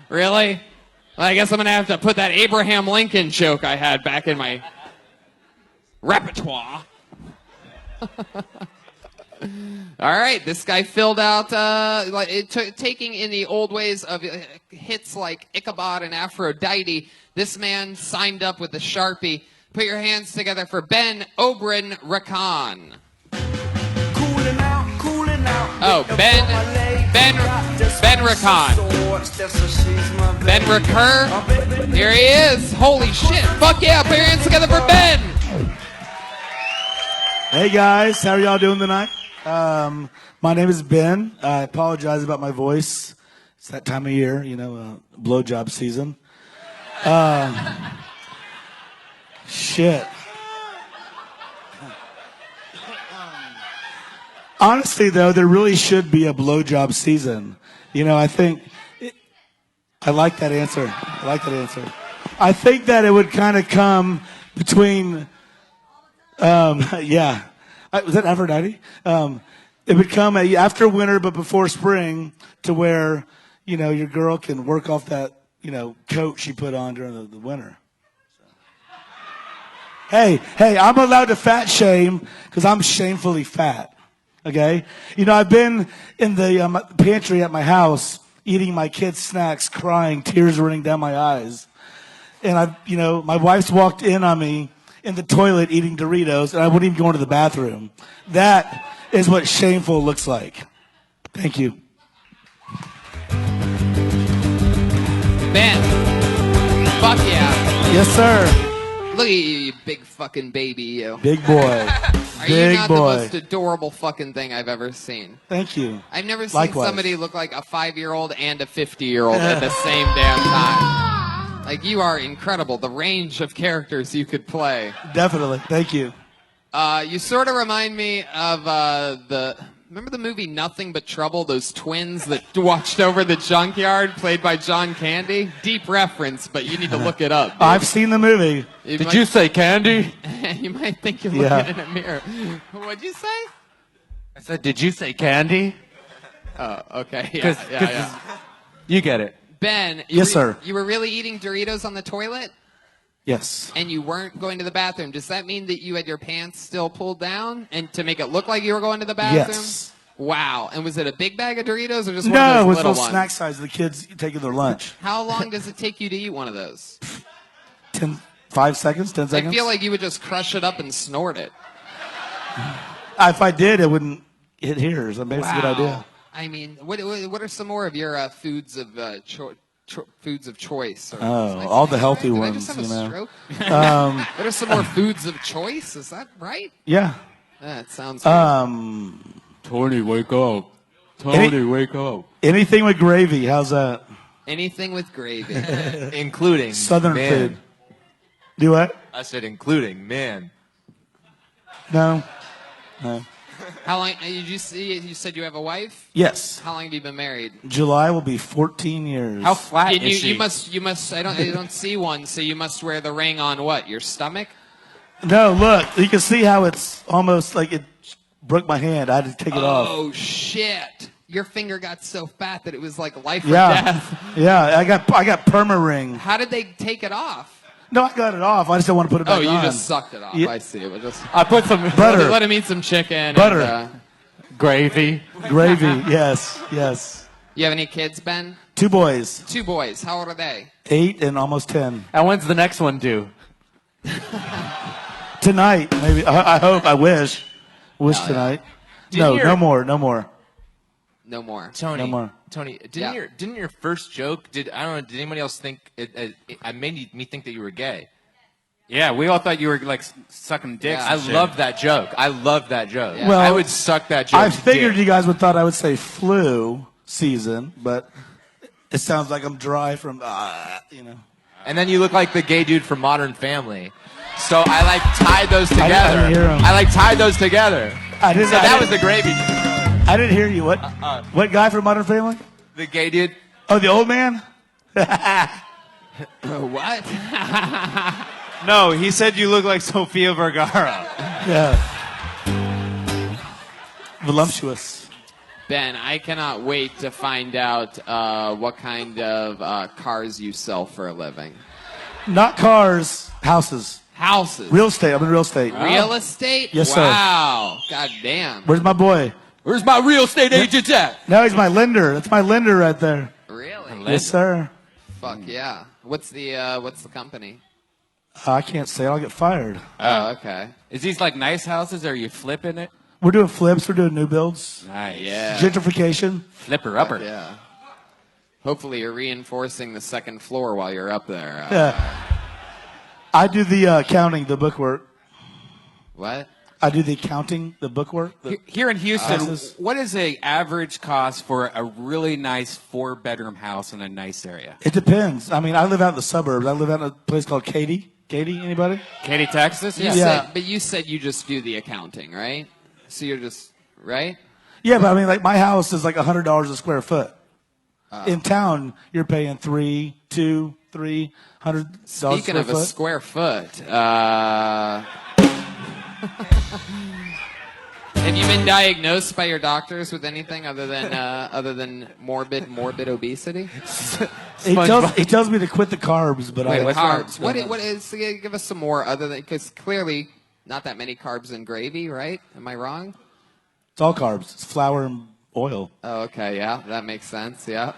Really? Well, I guess I'm going to have to put that Abraham Lincoln joke I had back in my repertoire. All right, this guy filled out taking in the old ways of hits like Ichabod and Aphrodite. This man signed up with a Sharpie. Put your hands together for Ben Obrin Rakan. Oh, Ben Rakan. Ben Recur. Here he is. Holy shit. Fuck yeah, put your hands together for Ben. Hey guys, how are y'all doing tonight? My name is Ben. I apologize about my voice. It's that time of year, blowjob season. Shit. Honestly, though, there really should be a blowjob season. I think I like that answer. I think that it would kind of come between. Yeah. Was that Aphrodite? It would come after winter, but before spring, to where, your girl can work off that, coat she put on during the winter. Hey, I'm allowed to fat shame because I'm shamefully fat. Okay? I've been in the pantry at my house eating my kids' snacks, crying, tears running down my eyes. And my wife's walked in on me in the toilet eating Doritos, and I wouldn't even go into the bathroom. That is what shameful looks like. Thank you. Ben. Fuck yeah. Yes, sir. Look at you big fucking baby, you. Big boy. Are you not the most adorable fucking thing I've ever seen? Thank you. I've never seen Likewise. somebody look like a 5-year-old and a 50-year-old at the same damn time. Like, you are incredible. The range of characters you could play. Definitely. Thank you. You sort of remind me of remember the movie Nothing But Trouble? Those twins that watched over the junkyard, played by John Candy? Deep reference, but you need to look it up. Dude. I've seen the movie. Did you say candy? You might think you're looking in a mirror. What'd you say? I said, did you say candy? Oh, okay. Yeah. You get it. Ben, Yes, sir. You were really eating Doritos on the toilet? Yes. And you weren't going to the bathroom. Does that mean that you had your pants still pulled down and to make it look like you were going to the bathroom? Yes. Wow. And was it a big bag of Doritos or just one No, of it those was little those ones? snack size the kids taking their lunch. How long does it take you to eat one of those? 5 seconds, 10 I seconds. feel like you would just crush it up and snort it. If I did, it wouldn't hit here. So maybe it's a good idea. I mean, what are some more of your foods of foods of choice? Or, All the healthy did ones, I just have a you know. stroke? What are some more foods of choice? Is that right? Yeah. That sounds good. Tony, wake up. Tony, wake up. Anything with gravy. How's that? Anything with gravy. Including Southern man. food. Do what? I said including man. No. No. How long did you see? You said you have a wife. Yes. How long have you been married? July will be 14 years. How flat You, is you, she? you must. I don't see one. So you must wear the ring on what? Your stomach? No, look. You can see how it's almost like it broke my hand. I had to take it off. Oh shit! Your finger got so fat that it was like life or Yeah. death. Yeah. I got perma ring. How did they take it off? No, I got it off. I just don't want to put it back Oh, you on. just sucked it off. Yeah. I see. It was just I put some Butter. let him eat some chicken. Butter. And, gravy. Gravy. Yes. Yes. you have any kids, Ben? 2 boys. 2 boys. How old are they? 8 and almost 10. And when's the next one due? Tonight, maybe. I hope. I wish. Wish tonight. No, your- no more. No more. No more. Tony, No more. Tony, Yeah. didn't your first joke? Did anybody else think I made me think that you were gay? Yeah, we all thought you were like sucking dicks. Yeah. I and shit. love that joke. I love that joke. Yeah. Well, I would suck that joke. I to figured dick. you guys would thought I would say flu season, but it sounds like I'm dry from, you know. And then you look like the gay dude from Modern Family. So I like tied those together. I didn't hear him. I like tied those together. I didn't. So I that didn't- was the gravy. I didn't hear you. What? What guy from Modern Family? The gay dude. Oh, the old man. What? No, he said you look like Sofia Vergara. Yeah. Voluptuous. Ben, I cannot wait to find out what kind of cars you sell for a living. Not cars, houses. Houses. Real estate. I'm in real estate. Real estate? Yes, sir. Wow. God damn. Where's my boy? Where's my real estate agent at? No, he's my lender. That's my lender right there. Really? Yes, sir. Fuck yeah. What's the company? I can't say it. I'll get fired. Oh, okay. Is these like nice houses or are you flipping it? We're doing flips. We're doing new builds. Nice. Yeah. Gentrification. Flipper upper. Yeah. Hopefully you're reinforcing the second floor while you're up there. Yeah. I do the accounting, the bookwork. What? I do the accounting, the bookwork. Here in Houston, houses. what is a average cost for a really nice 4-bedroom house in a nice area? It depends. I mean, I live out in the suburbs. I live out in a place called Katy. Katy, anybody? Katy, Texas? Yeah. But you said you just do the accounting, right? So you're just, right? Yeah, but I mean, like my house is like $100 a square foot. In town, you're paying $300, $300 Speaking square of a foot. square foot, have you been diagnosed by your doctors with anything other than morbid obesity? He tells me to quit the carbs, but Wait, I carbs. What is? Give us some more other than because clearly not that many carbs in gravy, right? Am I wrong? It's all carbs. It's flour and oil. Oh, okay, yeah, that makes sense. Yeah.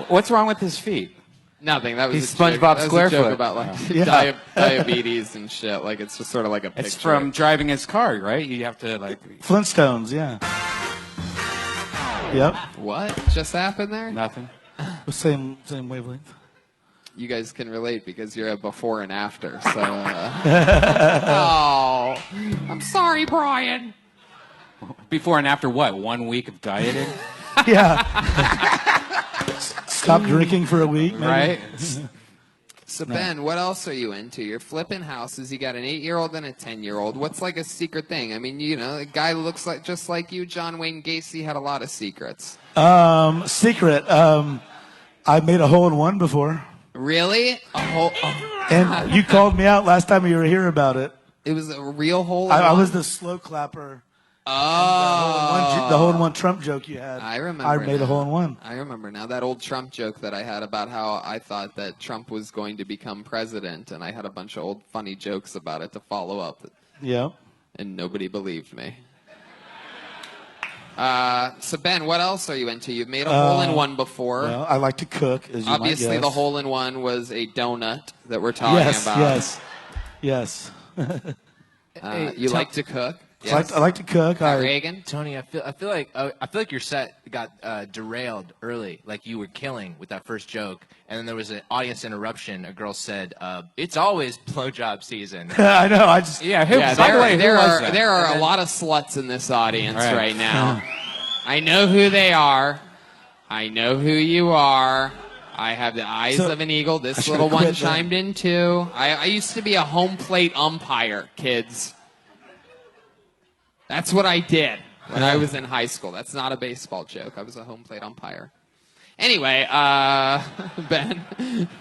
What's wrong with his feet? Nothing. That was He's a joke. SpongeBob That was a joke Squarefoot. about like Yeah. diabetes and shit. Like it's just sort of like a picture. It's from driving his car, right? You have to like Flintstones, yeah. Yep. What just happened there? nothing. Same wavelength. You guys can relate because you're a before and after. So. Oh, I'm sorry, Brian. Before and after what? 1 week of dieting, Yeah. Stop drinking for a week, maybe. right? So Ben, what else are you into? You're flipping houses. You got an 8-year-old and a 10-year-old. What's like a secret thing? I mean, you know, a guy looks like just like you. John Wayne Gacy had a lot of secrets. Secret. I made a hole in one before. Really? A whole? And you called me out last time you were here about it. It was a real hole. I was the slow clapper Oh. The hole in one Trump joke you had. I remember. I made a now. hole in one. I remember now that old Trump joke that I had about how I thought that Trump was going to become president, and I had a bunch of old funny jokes about it to follow up. Yeah. And nobody believed me. So Ben, what else are you into? You've made a hole-in-one before. Well, I like to cook, as you Obviously, might guess. the hole-in-one was a donut that we're talking about. Yes. You like to cook? Yes. I like to cook. Reagan? Tony, I feel like your set got derailed early, like you were killing with that first joke, and then there was an audience interruption. A girl said, "It's always blowjob season." I know. I just there are a lot of sluts in this audience right now. I know who they are. I know who you are. I have the eyes of an eagle. This little one chimed in too. I used to be a home plate umpire, kids. That's what I did when I was in high school. That's not a baseball joke. I was a home plate umpire. Anyway, Ben,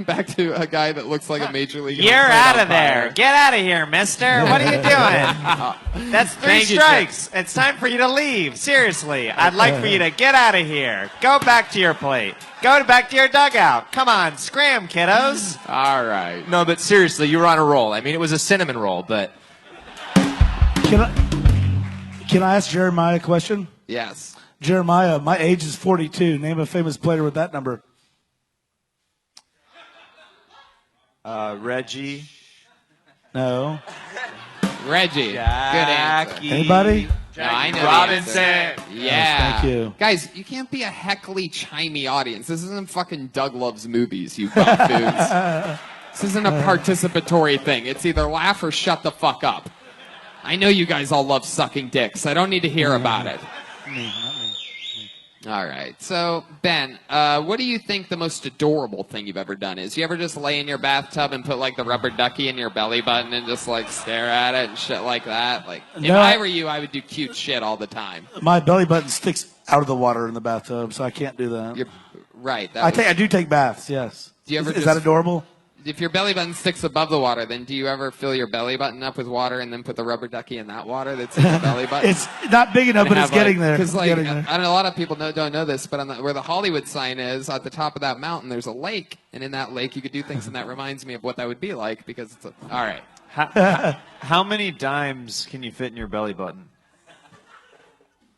back to a guy that looks like a major league. You're out of there. Get out of here, mister. What are you doing? That's 3 strikes. It's time for you to leave. Seriously, I'd like for you to get out of here. Go back to your plate. Go back to your dugout. Come on, scram, kiddos. All right. No, but seriously, you were on a roll. I mean, it was a cinnamon roll, but... Can I ask Jeremiah a question? Yes. Jeremiah, my age is 42. Name a famous player with that number. Reggie. No. Reggie. Jackie. Good answer. Anybody? No, I know Robinson. the answer. Yeah. Yes, thank you. Guys, you can't be a heckly, chimey audience. This isn't fucking Doug Loves Movies, you buffoons. This isn't a participatory thing. It's either laugh or shut the fuck up. I know you guys all love sucking dicks. I don't need to hear about it. Not me. All right. So, Ben, what do you think the most adorable thing you've ever done is? You ever just lay in your bathtub and put, like, the rubber ducky in your belly button and just, like, stare at it and shit like that? Like, if I were you, I would do cute shit all the time. My belly button sticks out of the water in the bathtub, so I can't do that. You're right. I do take baths, yes. Do you ever is that adorable? If your belly button sticks above the water, then do you ever fill your belly button up with water and then put the rubber ducky in that water that's in the belly button? It's not big enough, but it's getting there. Because, like, Getting there. I know a lot of people don't know this, but where the Hollywood sign is, at the top of that mountain, there's a lake. And in that lake, you could do things, and that reminds me of what that would be like, because it's all right. How many dimes can you fit in your belly button?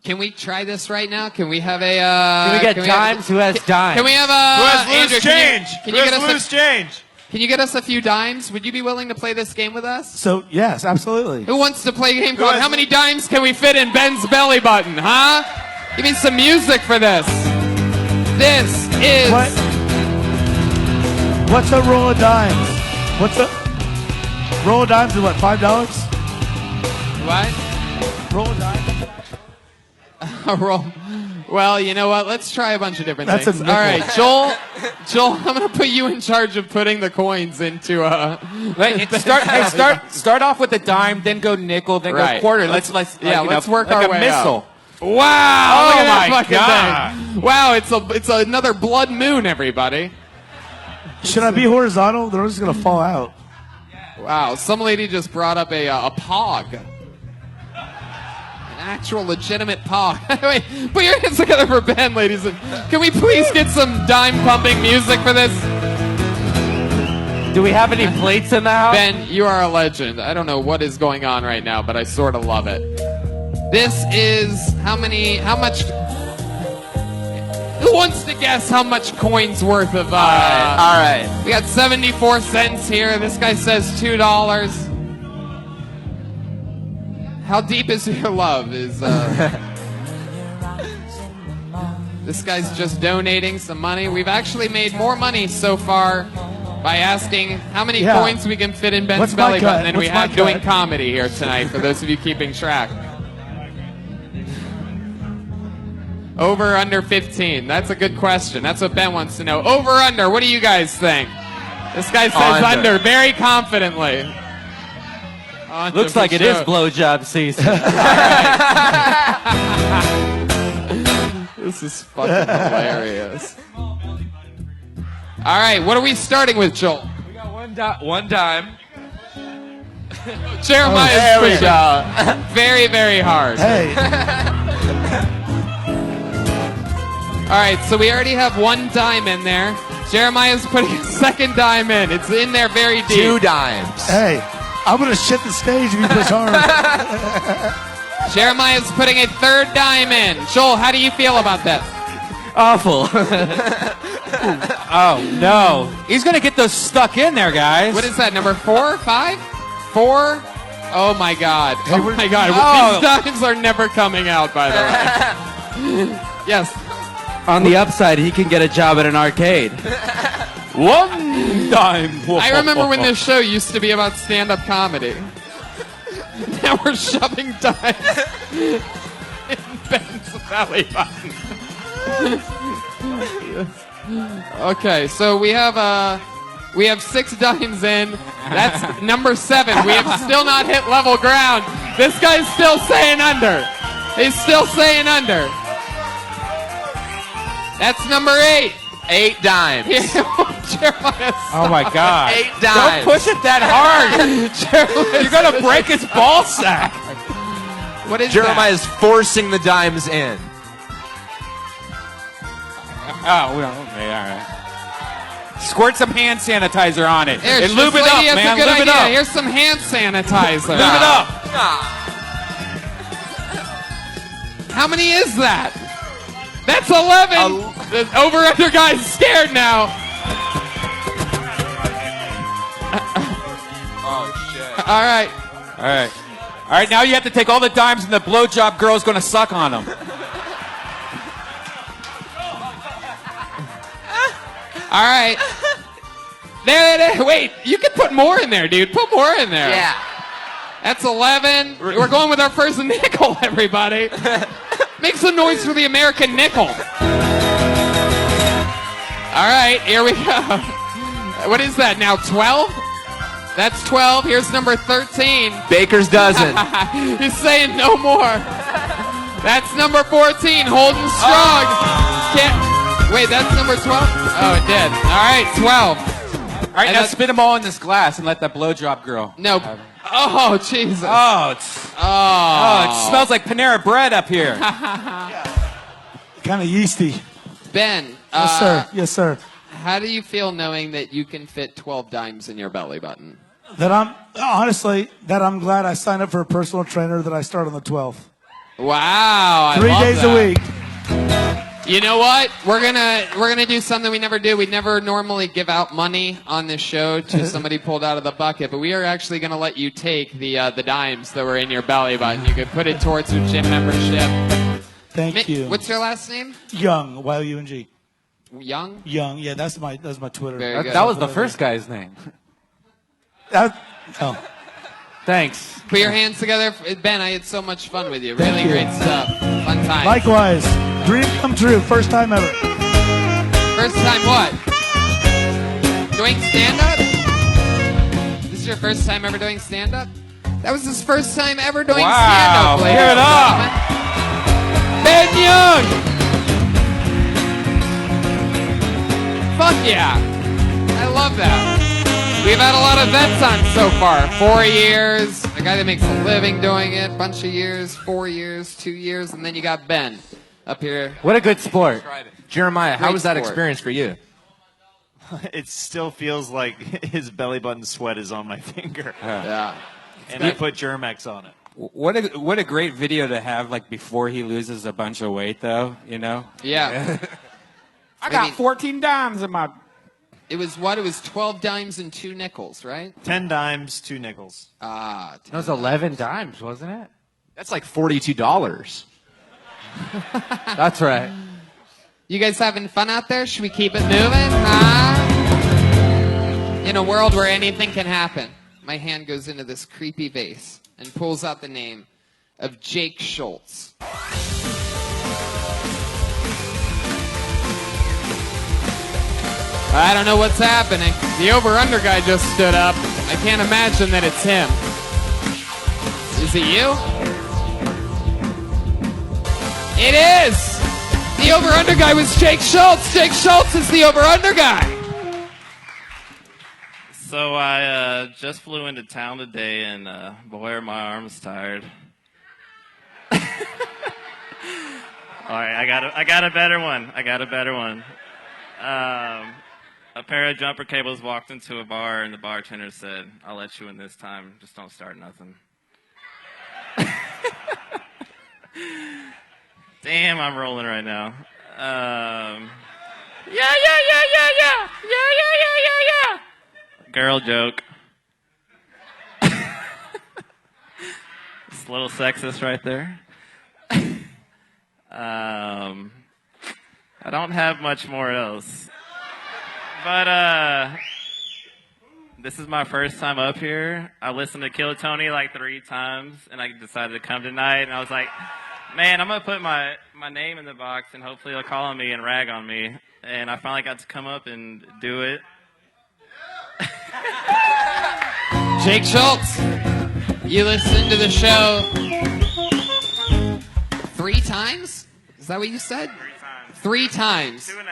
Can we try this right now? Can we have a... Can we get dimes? Who has dimes? Can we have a... Who has loose Andrew, change? Can you get us loose change? Can you get us a few dimes? Would you be willing to play this game with us? So, yes, absolutely. Who wants to play a game called How Many Dimes Can We Fit in Ben's Belly Button, huh? Give me some music for this. This is... What's a roll of dimes? Roll of dimes is what, $5? What? Roll of dimes? A roll... Well, you know what? Let's try a bunch of different That's things. a All nickel. right, Joel, I'm going to put you in charge of putting the coins into Wait, start off with a dime, then go nickel, then go quarter. Let's work like our a way missile. Up. Wow! Look at that my fucking God. thing. Wow, it's another blood moon, everybody. Should I be horizontal? They're just going to fall out. Wow, some lady just brought up a pog. Actual legitimate pog. Wait, put your hands together for Ben, ladies. Can we please get some dime pumping music for this? Do we have any plates in the house? Ben, you are a legend. I don't know what is going on right now, but I sort of love it. This is how much? Who wants to guess how much coins worth of? All right. We got 74 cents here. This guy says $2. How deep is your love? Is this guy's just donating some money? We've actually made more money so far by asking how many coins we can fit in Ben's belly button than we have doing comedy here tonight, for those of you keeping track. Over, under 15? That's a good question. That's what Ben wants to know. Over, under, what do you guys think? This guy says under very confidently. Looks like it is blowjob season. This is fucking hilarious. All right, what are we starting with, Joel? We got one dime. Jeremiah's There we pushing go. very, very hard. Hey. All right, so we already have one dime in there. Jeremiah's putting a second dime in. It's in there very deep. 2 dimes. Hey, I'm going to shit the stage if you push hard. Jeremiah's putting a third dime in. Joel, how do you feel about that? Awful. Oh, no. He's going to get those stuck in there, guys. What is that, number 4, 5? 4? Oh, my God. Oh, my God. Oh. These dimes are never coming out, by the way. Yes. On the upside, he can get a job at an arcade. 1 dime. I remember when this show used to be about stand-up comedy. Now we're shoving dimes in Ben's belly button. Okay, so we have 6 dimes in. That's number 7. We have still not hit level ground. This guy's still saying under. He's still saying under. That's number 8. 8 dimes. Jeremiah, Oh, my God. 8 Don't dimes. push it that hard. You're going to break his ball sack. what is Jeremiah is forcing the dimes in. Oh, well, okay, all right. Squirt some hand sanitizer on it. There, And lube it up, that's man. a good Lube it idea. up. Here's some hand sanitizer. Lube it up. How many is that? That's 11. The over-under guy's scared now. Oh, shit. All right. All right. All right, now you have to take all the dimes and the blowjob girl's going to suck on them. All right. There. Wait, you can put more in there, dude. Put more in there. Yeah. That's 11. We're going with our first nickel, everybody. Make some noise for the American nickel. All right, here we go. What is that now, 12? That's 12. Here's number 13. Baker's dozen. He's saying no more. That's number 14, holding strong. Wait, that's number 12? Oh, it did. All right, 12. All right, now spit them all in this glass and let that blowjob girl. Nope. Oh, Jesus. Oh, it smells like Panera bread up here. Kind of yeasty. Ben. Yes, sir. Yes, sir. How do you feel knowing that you can fit 12 dimes in your belly button? That I'm glad I signed up for a personal trainer that I start on the 12th. Wow. 3 days a week. You know what? We're gonna do something we never do. We never normally give out money on this show to somebody pulled out of the bucket, but we are actually gonna let you take the dimes that were in your belly button. You could put it towards your gym membership. Thank you. What's your last name? Young, Y-U-N-G. Young? Young, yeah, that's my Twitter. Very good. That was the first guy's name. Oh. Thanks. Put your hands together. Ben, I had so much fun with you. Thank Really you. great stuff. Fun time. Likewise. Dream come true. First time ever. First time what? Doing stand-up? This is your first time ever doing stand-up? That was his first time ever doing Wow. stand-up. Give it up. Ben Young! Fuck yeah. I love that. We've had a lot of vets on so far. 4 years, a guy that makes a living doing it, bunch of years, 4 years, 2 years, and then you got Ben up here. What a good sport. Jeremiah, how Great was that sport. experience for you? It still feels like his belly button sweat is on my finger. Yeah. And I put Germex on it. What a great video to have like before he loses a bunch of weight, though. You know. Yeah. I got 14 dimes in my. It was what? It was 12 dimes and 2 nickels, right? 10 dimes, 2 nickels. Ah. That was 11 dimes, wasn't it? That's like $42. That's right. You guys having fun out there? Should we keep it moving? Huh? In a world where anything can happen, my hand goes into this creepy vase and pulls out the name of Jake Schultz. I don't know what's happening. The over-under guy just stood up. I can't imagine that it's him. Is it you? It is! The over-under guy was Jake Schultz. Jake Schultz is the over-under guy. So I just flew into town today, and boy, are my arms tired. All right, I got a better one. A pair of jumper cables walked into a bar, and the bartender said, "I'll let you in this time. Just don't start nothing." Damn, I'm rolling right now. Yeah. Girl joke. It's a little sexist right there. I don't have much more else. But this is my first time up here. I listened to Kill Tony like 3 times, and I decided to come tonight, and I was like, man, I'm going to put my name in the box, and hopefully they'll call on me and rag on me. And I finally got to come up and do it. Jake Schultz, you listened to the show 3 times? Is that what you said? 3 times. 3 times. 2.5.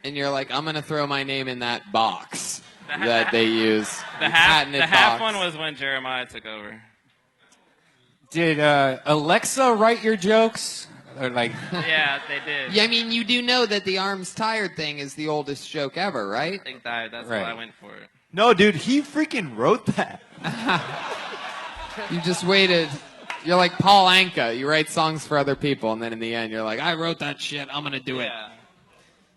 And you're like, I'm going to throw my name in that box that they use. The half one was when Jeremiah took over. Did Alexa write your jokes? Or like, Yeah, they did. Yeah, I mean, you do know that the arms tired thing is the oldest joke ever, right? I think that's Right. why I went for it. No, dude, he freaking wrote that. You just waited. You're like Paul Anka. You write songs for other people, and then in the end, you're like, I wrote that shit. I'm going to do it.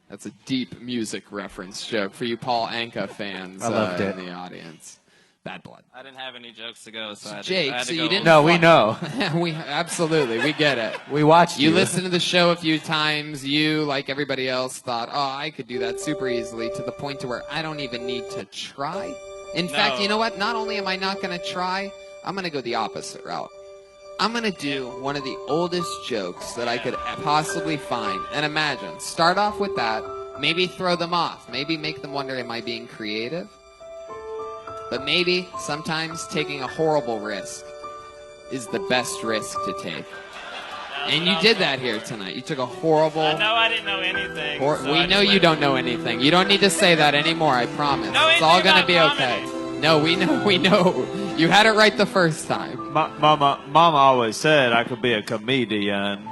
That's a deep music reference joke for you Paul Anka fans I loved it. in the audience. Bad blood. I didn't have any jokes to go, so I had Jake, to so go you didn't. No, we know. we absolutely, we get it. We watched you. You listened to the show a few times. You, like everybody else, thought, "Oh, I could do that super easily," to the point to where I don't even need to try. In fact, you know what? Not only am I not going to try, I'm going to go the opposite route. I'm going to do one of the oldest jokes that I could possibly find. And imagine, start off with that, maybe throw them off, maybe make them wonder, am I being creative? But maybe sometimes taking a horrible risk is the best risk to take. And you did that here tonight. You took a horrible... I know I didn't know anything. We know you don't know anything. You don't need to say that anymore, I promise. It's all going to be okay. No, we know. You had it right the first time. Mama always said I could be a comedian.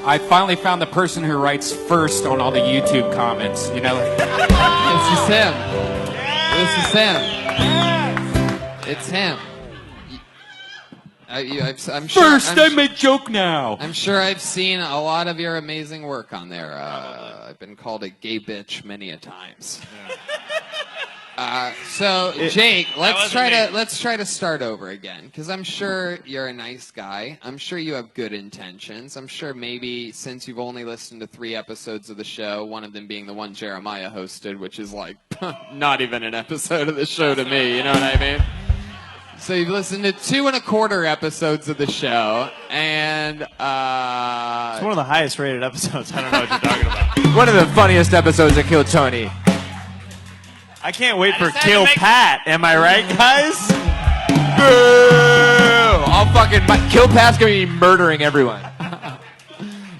I finally found the person who writes first on all the YouTube comments. You know, This is him. This is him. It's him. I'm sure. first I make joke now. I'm sure I've seen a lot of your amazing work on there. I've been called a gay bitch many a times. So Jake, let's try to start over again, because I'm sure you're a nice guy. I'm sure you have good intentions. I'm sure maybe since you've only listened to 3 episodes of the show, one of them being the one Jeremiah hosted, which is like not even an episode of the show to me. You know what I mean? So you've listened to 2.25 episodes of the show, and It's one of the highest rated episodes. I don't know what you're talking about. One of the funniest episodes of Kill Tony. I can't wait for Kill Pat. Am I right, guys? Boo! Kill Pat's gonna be murdering everyone. And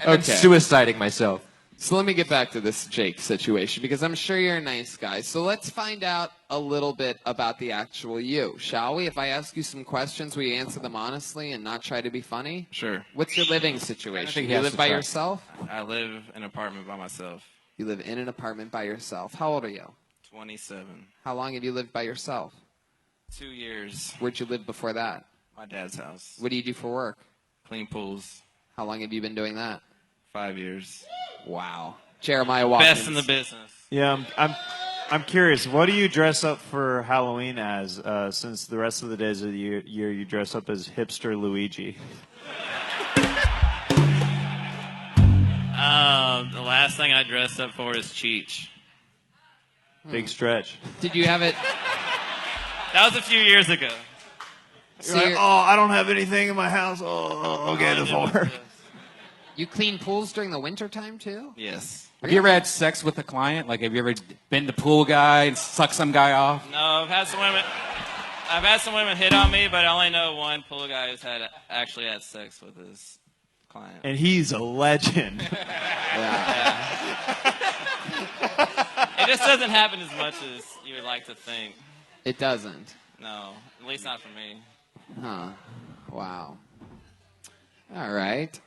then Okay. suiciding myself. So let me get back to this Jake situation, because I'm sure you're a nice guy. So let's find out a little bit about the actual you, shall we? If I ask you some questions, will you answer them honestly and not try to be funny? Sure. What's your living situation? think he You has live to by try. yourself? I live in an apartment by myself. You live in an apartment by yourself. How old are you? 27. How long have you lived by yourself? 2 years. Where'd you live before that? My dad's house. What do you do for work? Clean pools. How long have you been doing that? 5 years. Wow. Jeremiah Watkins. Best in the business. Yeah, I'm curious. What do you dress up for Halloween as? Since the rest of the days of the year you dress up as hipster Luigi. The last thing I dressed up for is Cheech. Big stretch. Did you have it? That was a few years ago. So You're like, you're- oh, I don't have anything in my house. Oh, okay, the floor. You clean pools during the wintertime too? Yes. Have you ever had sex with a client? Like, have you ever been the pool guy and sucked some guy off? No, I've had some women hit on me, but I only know one pool guy who's actually had sex with his client. And he's a legend. It just doesn't happen as much as you would like to think. It doesn't. No, at least not for me. Huh. Wow. All right.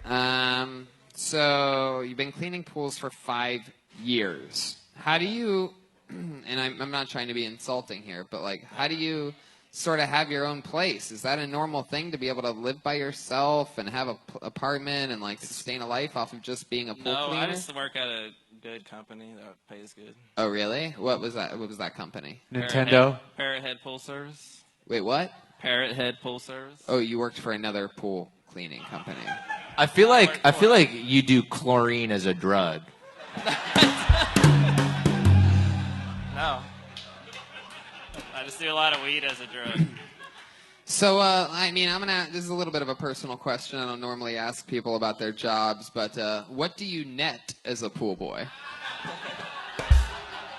So you've been cleaning pools for 5 years. How do you, and I'm not trying to be insulting here, but like, how do you sort of have your own place? Is that a normal thing to be able to live by yourself and have an apartment and like sustain a life off of just being a pool No, cleaner? I just work at a good company that pays good. Oh, really? What was that? What was that company? Nintendo? Parrot Head Pool Service. Wait, what? Parrot Head Pool Service. Oh, you worked for another pool cleaning company. I feel like you do chlorine as a drug. No. I just do a lot of weed as a drug. So, I mean, this is a little bit of a personal question. I don't normally ask people about their jobs, but what do you net as a pool boy?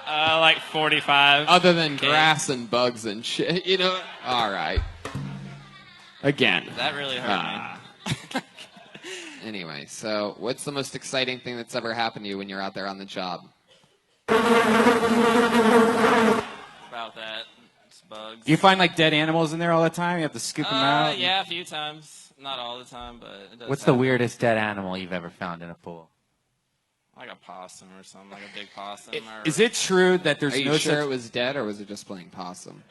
Like 45. Other than grass and bugs and shit, you know? All right. Again. That really hurt me. Anyway, so what's the most exciting thing that's ever happened to you when you're out there on the job? About that. It's bugs. Do you find like dead animals in there all the time? You have to scoop them out? Yeah, a few times. Not all the time, but it does What's the happen. weirdest dead animal you've ever found in a pool? Like a possum or something, like a big possum. Is it true that there's Are you no sure such... it was dead, or was it just playing possum?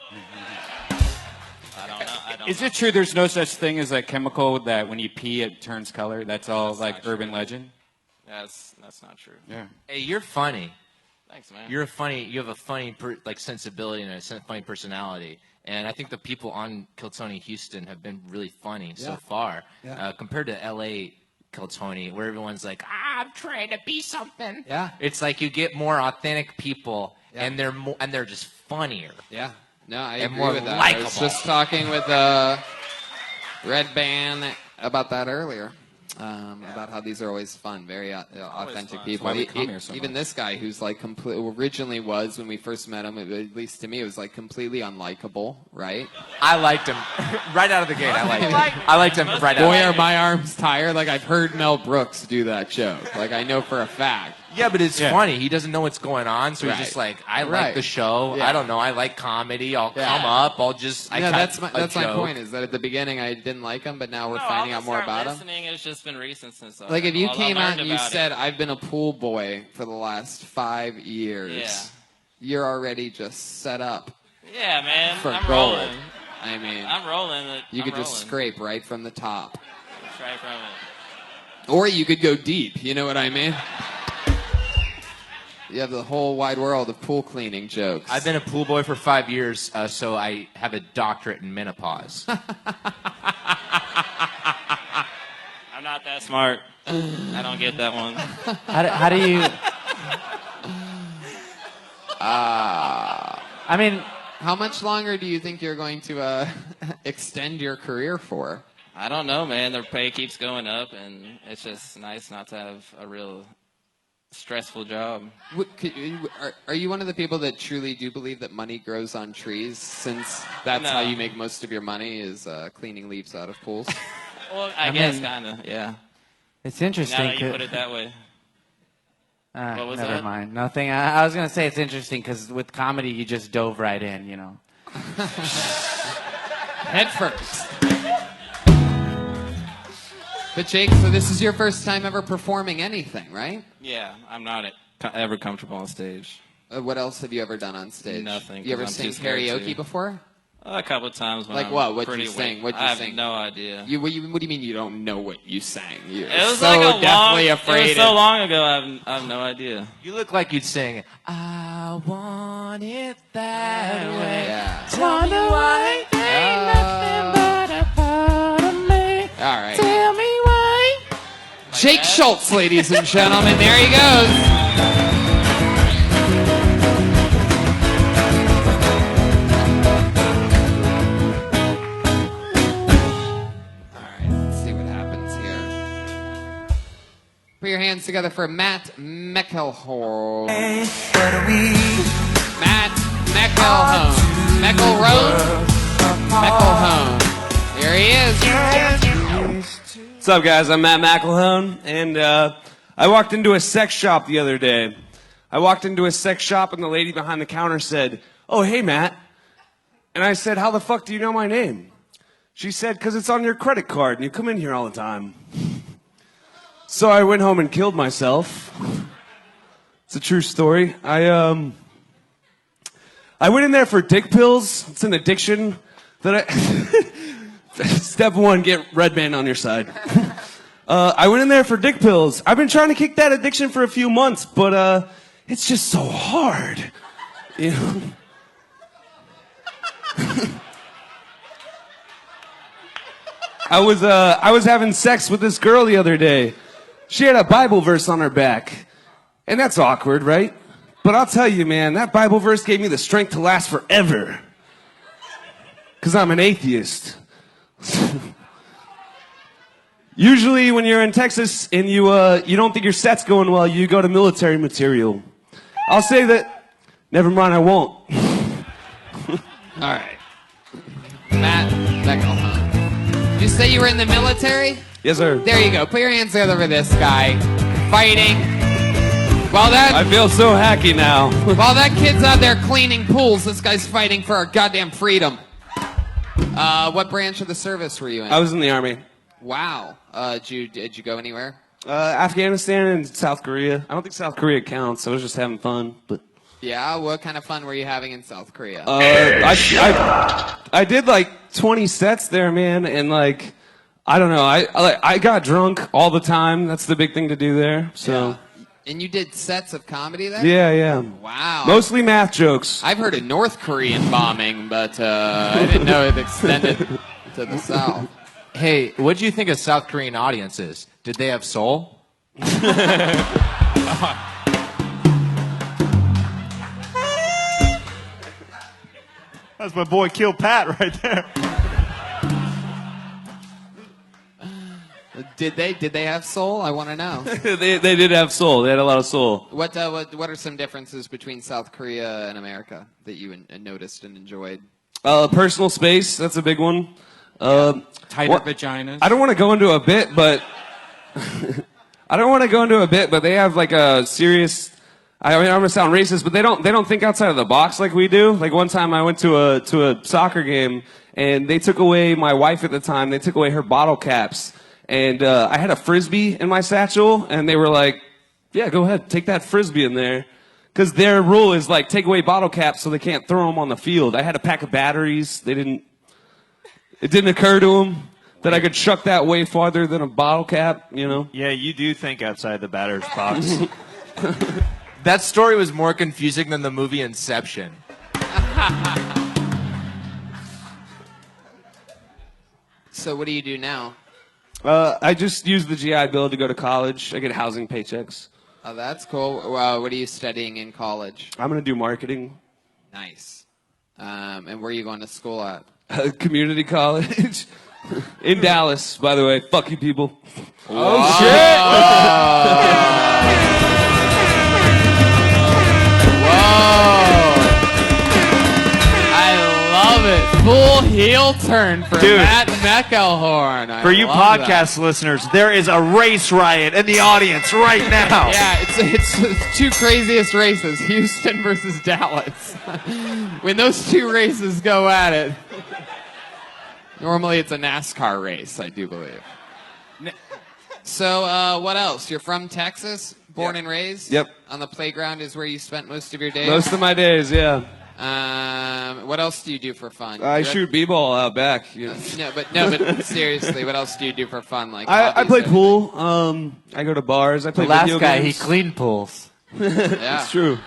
I don't know. Is it true there's no such thing as a chemical that when you pee it turns color? That's all like urban legend? That's not true. Yeah. Hey, you're funny. Thanks, man. You have a funny sensibility and a funny personality. And I think the people on Kiltony Houston have been really funny so far. Yeah. Compared to LA Kiltony, where everyone's like, I'm trying to be something. Yeah. It's like you get more authentic people and they're just funnier. Yeah. No, I And agree more with that. I was likable. just talking with Red Band about that earlier. About how these are always fun, very authentic fun. people. That's why we come here so Even much. this guy, who's like originally was when we first met him, at least to me, it was like completely unlikable, right? I liked him right out of the gate. I liked him right out. Boy, are my arms tired. Like I've heard Mel Brooks do that joke. Like I know for a fact. Yeah, but it's funny. He doesn't know what's going on, so Right. he's just like, I Right. like the show. Yeah. I don't know. I like comedy. I'll Yeah. come up. I'll just. I No, cut that's a my joke. point. Is that at the beginning I didn't like him, but now we're No, finding I'll out more start about him. listening. It's just been recent since I Like if you I came out learned and you about said, it. "I've been a pool boy for the last 5 years," Yeah. you're already just set up Yeah, man. for I'm gold. rolling. I mean, I'm rolling. you I'm could just rolling. scrape right from the top, Right from it. or you could go deep. You know what I mean? You have the whole wide world of pool cleaning jokes. I've been a pool boy for 5 years, so I have a doctorate in menopause. I'm not that smart. I don't get that one. How do you... I mean... How much longer do you think you're going to extend your career for? I don't know, man. Their pay keeps going up, and it's just nice not to have a real stressful job. Are you one of the people that truly do believe that money grows on trees, since that's No. how you make most of your money is cleaning leaves out of pools? Well, I guess kind of, yeah. It's Now interesting. that you put it that way. What was Never that? mind. Nothing. I was going to say it's interesting because with comedy, you just dove right in, you know. Head first. But Jake, so this is your first time ever performing anything, right? Yeah, I'm not ever comfortable on stage. What else have you ever done on stage? Nothing, You ever 'cause I'm sing too scared karaoke to. before? A couple of times when Like I'm what? What'd you pretty sing? weak. What'd you I have sing? no idea. What do you mean you don't know what you sang? You're It was so like a deathly long. afraid. It was so long ago. I have no idea. You look like you'd sing, I want it that way. Yeah. Tell me why ain't nothing but a part of me. All right. Tell me why. Jake Schultz, ladies and gentlemen. There he goes. All right, let's see what happens here. Put your hands together for Matt Meckelhorn. Matt Meckelhorn. Meckelhorn. Here he is. What's up, guys? I'm Matt McElhone, and I walked into a sex shop the other day. I walked into a sex shop and the lady behind the counter said, "Oh, hey, Matt." And I said, "How the fuck do you know my name?" She said, "'Cause it's on your credit card and you come in here all the time." So I went home and killed myself. It's a true story. I went in there for dick pills. It's an addiction that Step one, get Red Band on your side. I went in there for dick pills. I've been trying to kick that addiction for a few months, but it's just so hard. You know? I was having sex with this girl the other day. She had a Bible verse on her back. And that's awkward, right? But I'll tell you, man, that Bible verse gave me the strength to last forever. 'Cause I'm an atheist. Usually when you're in Texas and you don't think your set's going well, you go to military material. I'll say that, never mind, I won't. All right. Matt Beckelham. Did you say you were in the military? Yes, sir. There you go. Put your hands together for this guy. Fighting. While that... I feel so hacky now. While that kid's out there cleaning pools, this guy's fighting for our goddamn freedom. What branch of the service were you in? I was in the Army. Wow. Did you go anywhere? Afghanistan and South Korea. I don't think South Korea counts. I was just having fun, but... Yeah, what kind of fun were you having in South Korea? I did like 20 sets there, man, and like, I don't know, I got drunk all the time. That's the big thing to do there, so... Yeah. And you did sets of comedy there? Yeah. Wow. Mostly math jokes. I've heard of North Korean bombing, but I didn't know it extended to the South. Hey, what do you think of South Korean audiences? Did they have soul? That's my boy Kill Pat right there. Did they have soul? I want to know. they did have soul. They had a lot of soul. What are some differences between South Korea and America that you noticed and enjoyed? Personal space, that's a big one. Tighter vaginas. I don't want to go into a bit, but they have like a serious. I mean, I'm gonna sound racist, but they don't think outside of the box like we do. Like one time, I went to a soccer game, and they took away my wife at the time. They took away her bottle caps, and I had a frisbee in my satchel, and they were like, "Yeah, go ahead, take that frisbee in there." Because their rule is like take away bottle caps so they can't throw them on the field. I had a pack of batteries. It didn't occur to them that I could chuck that way farther than a bottle cap, you know? Yeah, you do think outside the batter's box. That story was more confusing than the movie Inception. So what do you do now? I just use the GI Bill to go to college. I get housing paychecks. Oh, that's cool. What are you studying in college? I'm going to do marketing. Nice. And where are you going to school at? Community college. In Dallas, by the way. Fuck you, people. Oh, shit! Whoa! I love it. Full heel turn for Dude. Matt Meckelhorn. For you podcast listeners, there is a race riot in the audience right now. Yeah, it's the two craziest races, Houston versus Dallas. When those two races go at it, normally it's a NASCAR race, I do believe. So, what else? You're from Texas, born and raised? Yep. On the playground is where you spent most of your days? Most of my days, yeah. What else do you do for fun? I shoot b-ball out back. You know. No, but seriously, what else do you do for fun? Like I play pool. I go to bars. I play The last video guy, games. he cleaned pools. Yeah. It's true.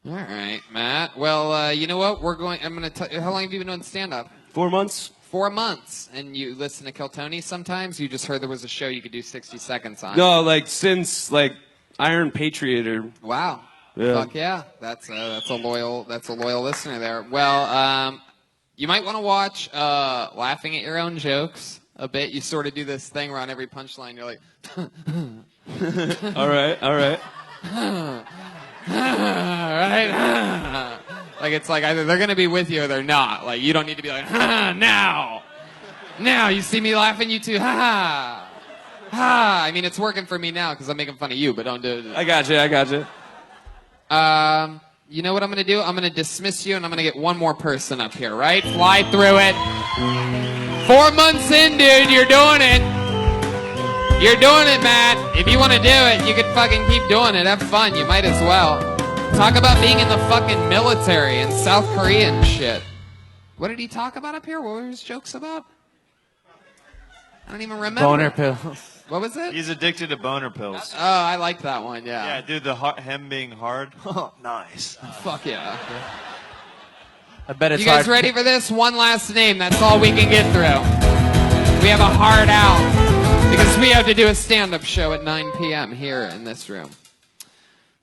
All right, Matt. Well, you know what? I'm going to tell you. How long have you been doing stand-up? 4 months. 4 months. And you listen to Kill Tony sometimes? You just heard there was a show you could do 60 seconds on. No, like since like Iron Patriot or. Wow. Yeah. Fuck yeah. That's a loyal listener there. Well, you might want to watch Laughing at Your Own Jokes a bit. You sort of do this thing where on every punchline you're like All right. right? Like it's like either they're gonna be with you or they're not. Like you don't need to be like now. You see me laughing, you too. Ha I mean, it's working for me now because I'm making fun of you, but don't do it. I got you. You know what I'm going to do? I'm going to dismiss you, and I'm going to get one more person up here, right? Fly through it. 4 months in, dude, you're doing it. You're doing it, Matt. If you want to do it, you can fucking keep doing it. Have fun. You might as well. Talk about being in the fucking military in South Korea and shit. What did he talk about up here? What were his jokes about? I don't even remember. Boner pills. What was it? He's addicted to boner pills. Oh, I like that one, yeah. Yeah, dude, him being hard. Oh, nice. Fuck yeah. I bet it's You guys hard. ready for this? One last name. That's all we can get through. We have a hard out because we have to do a stand-up show at 9 p.m. here in this room.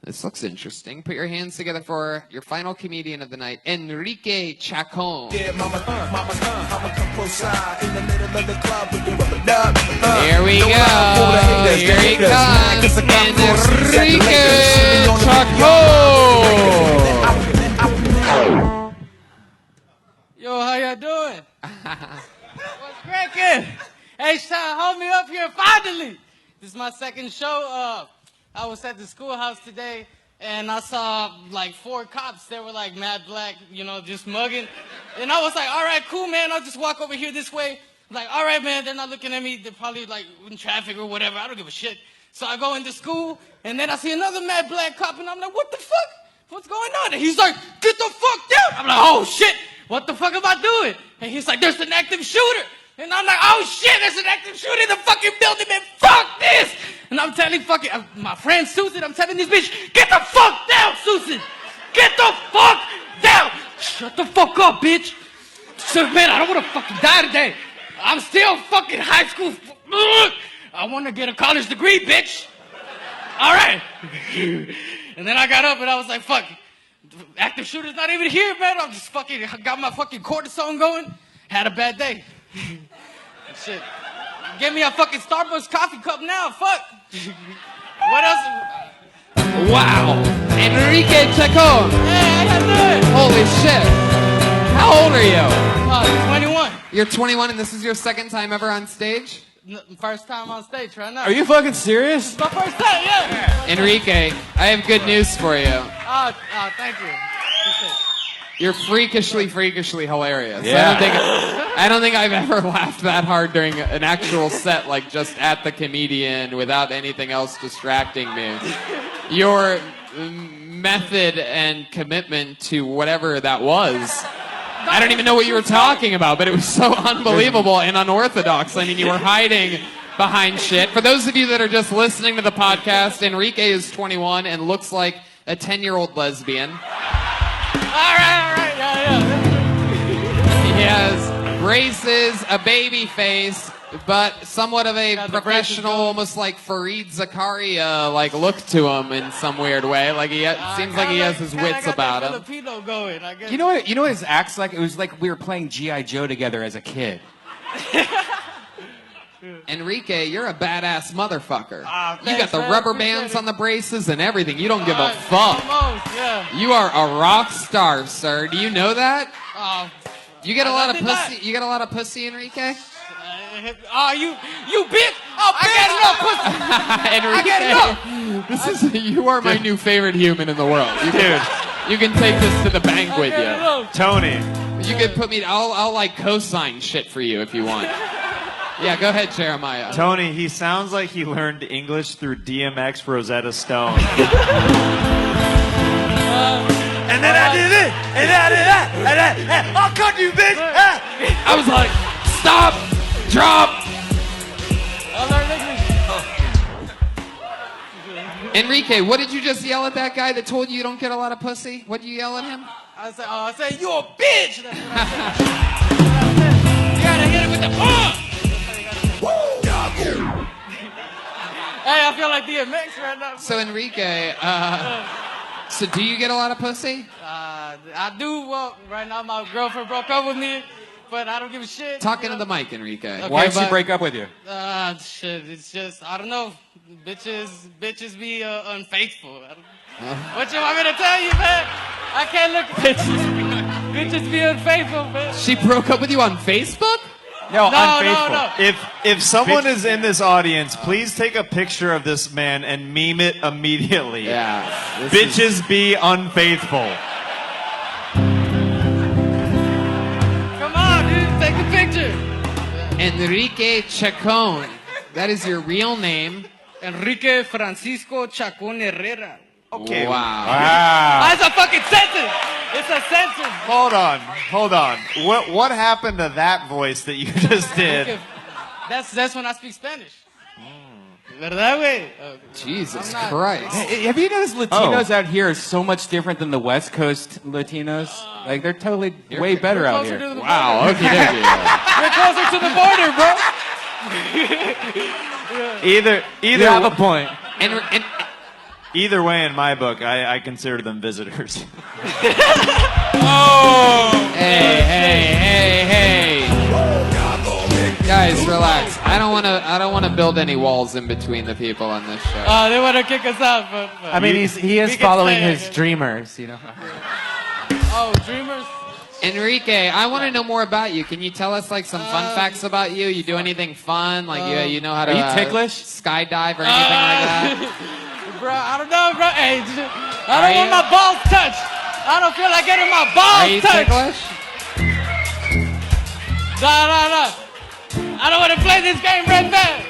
This looks interesting. Put your hands together for your final comedian of the night, Enrique Chacon. Here we go. Here he comes. Enrique Chacon. Yo, how y'all doing? What's cracking? Hey, Sean, hold me up here finally. This is my second show. I was at the schoolhouse today, and I saw like 4 cops. They were like mad black, you know, just mugging. And I was like, all right, cool, man. I'll just walk over here this way. Like, all right, man. They're not looking at me. They're probably like in traffic or whatever. I don't give a shit. So I go into school, and then I see another mad black cop, and I'm like, what the fuck? What's going on? And he's like, get the fuck down. I'm like, oh, shit. What the fuck am I doing? And he's like, there's an active shooter. And I'm like, oh shit, there's an active shooter in the fucking building, man. Fuck this. And I'm telling my friend Susan, I'm telling this bitch, get the fuck down, Susan. Get the fuck down. Shut the fuck up, bitch. So, man, I don't want to fucking die today. I'm still fucking high school. I want to get a college degree, bitch. All right. And then I got up and I was like, fuck. Active shooter's not even here, man. I'm just fucking got my fucking cortisone going. Had a bad day. Shit. Get me a fucking Starbucks coffee cup now. Fuck. What else? Wow. Enrique Chacon. Hey, how you doing? Holy shit. How old are you? 21. You're 21 and this is your second time ever on stage? First time on stage right now. Are you fucking serious? It's my first time, yeah. Enrique, I have good news for you. Oh, thank you. Appreciate it. You're freakishly hilarious. Yeah. I don't think I've ever laughed that hard during an actual set, like just at the comedian without anything else distracting me. Your method and commitment to whatever that was. I don't even know what you were talking about, but it was so unbelievable and unorthodox. I mean, you were hiding behind shit. For those of you that are just listening to the podcast, Enrique is 21 and looks like a 10-year-old lesbian. All right, yeah. He has braces, a baby face, but somewhat of a professional, almost like Fareed Zakaria like look to him in some weird way. Like he seems like he has his wits about him. Filipino going, I guess. You know what his act's like? It was like we were playing G.I. Joe together as a kid. Enrique, you're a badass motherfucker. You Thanks, got the man. rubber Appreciate bands it. on the braces and everything. You don't give a fuck. Almost, yeah. You are a rock star, sir. Do you know that? You get a lot of did pussy. not. You get a lot of pussy, Enrique? Oh, you bitch! Oh, I got enough pussy. Enrique, I got enough. You are my new favorite human in the world. You can take this to the bank with you. Tony. You can put me. I'll like co-sign shit for you if you want. Yeah, go ahead, Jeremiah. Tony, he sounds like he learned English through DMX Rosetta Stone. And then I did it, and I did that, and that. I'll cut you, bitch. I was like, stop, drop. Enrique, what did you just yell at that guy that told you you don't get a lot of pussy? What did you yell at him? I said, you a bitch. That's what I said. You gotta hit it with the Hey, I feel like DMX right now. So Enrique, so do you get a lot of pussy? I do. Well, right now my girlfriend broke up with me, but I don't give a shit. Talk into the mic, Enrique. Okay, Why'd she break up with you? Shit, it's just, I don't know. Bitches be unfaithful. What you want me to tell you, man? I can't look. Bitches be unfaithful, man. She broke up with you on Facebook? No, unfaithful. No. If someone is in this audience, please take a picture of this man and meme it immediately. Yeah. Bitches be unfaithful. Come on, dude, take a picture. Enrique Chacon. That is your real name. Enrique Francisco Chacon Herrera. Okay. Wow. That's a fucking sentence. It's a sentence. Hold on. What happened to that voice that you just did? That's when I speak Spanish. ¿Verdad, güey? Jesus Christ. Hey, have you noticed Latinos out here are so much different than the West Coast Latinos? Like, they're totally way better out here. Wow, okay. We're closer to the border, bro. Either You have a point. And either way, in my book, I consider them visitors. Hey. Guys, relax. I don't want to build any walls in between the people on this show. They want to kick us out, but I mean, he is following his dreamers, you know. Oh, dreamers. Enrique, I want to know more about you. Can you tell us like some fun facts about you? You do anything fun? Like you know how to Are you ticklish? Skydive or anything like that? Bro, I don't know, bro. Hey, I don't want my balls touched. I don't feel like getting my balls Are you touched. ticklish? No. I don't want to play this game right back.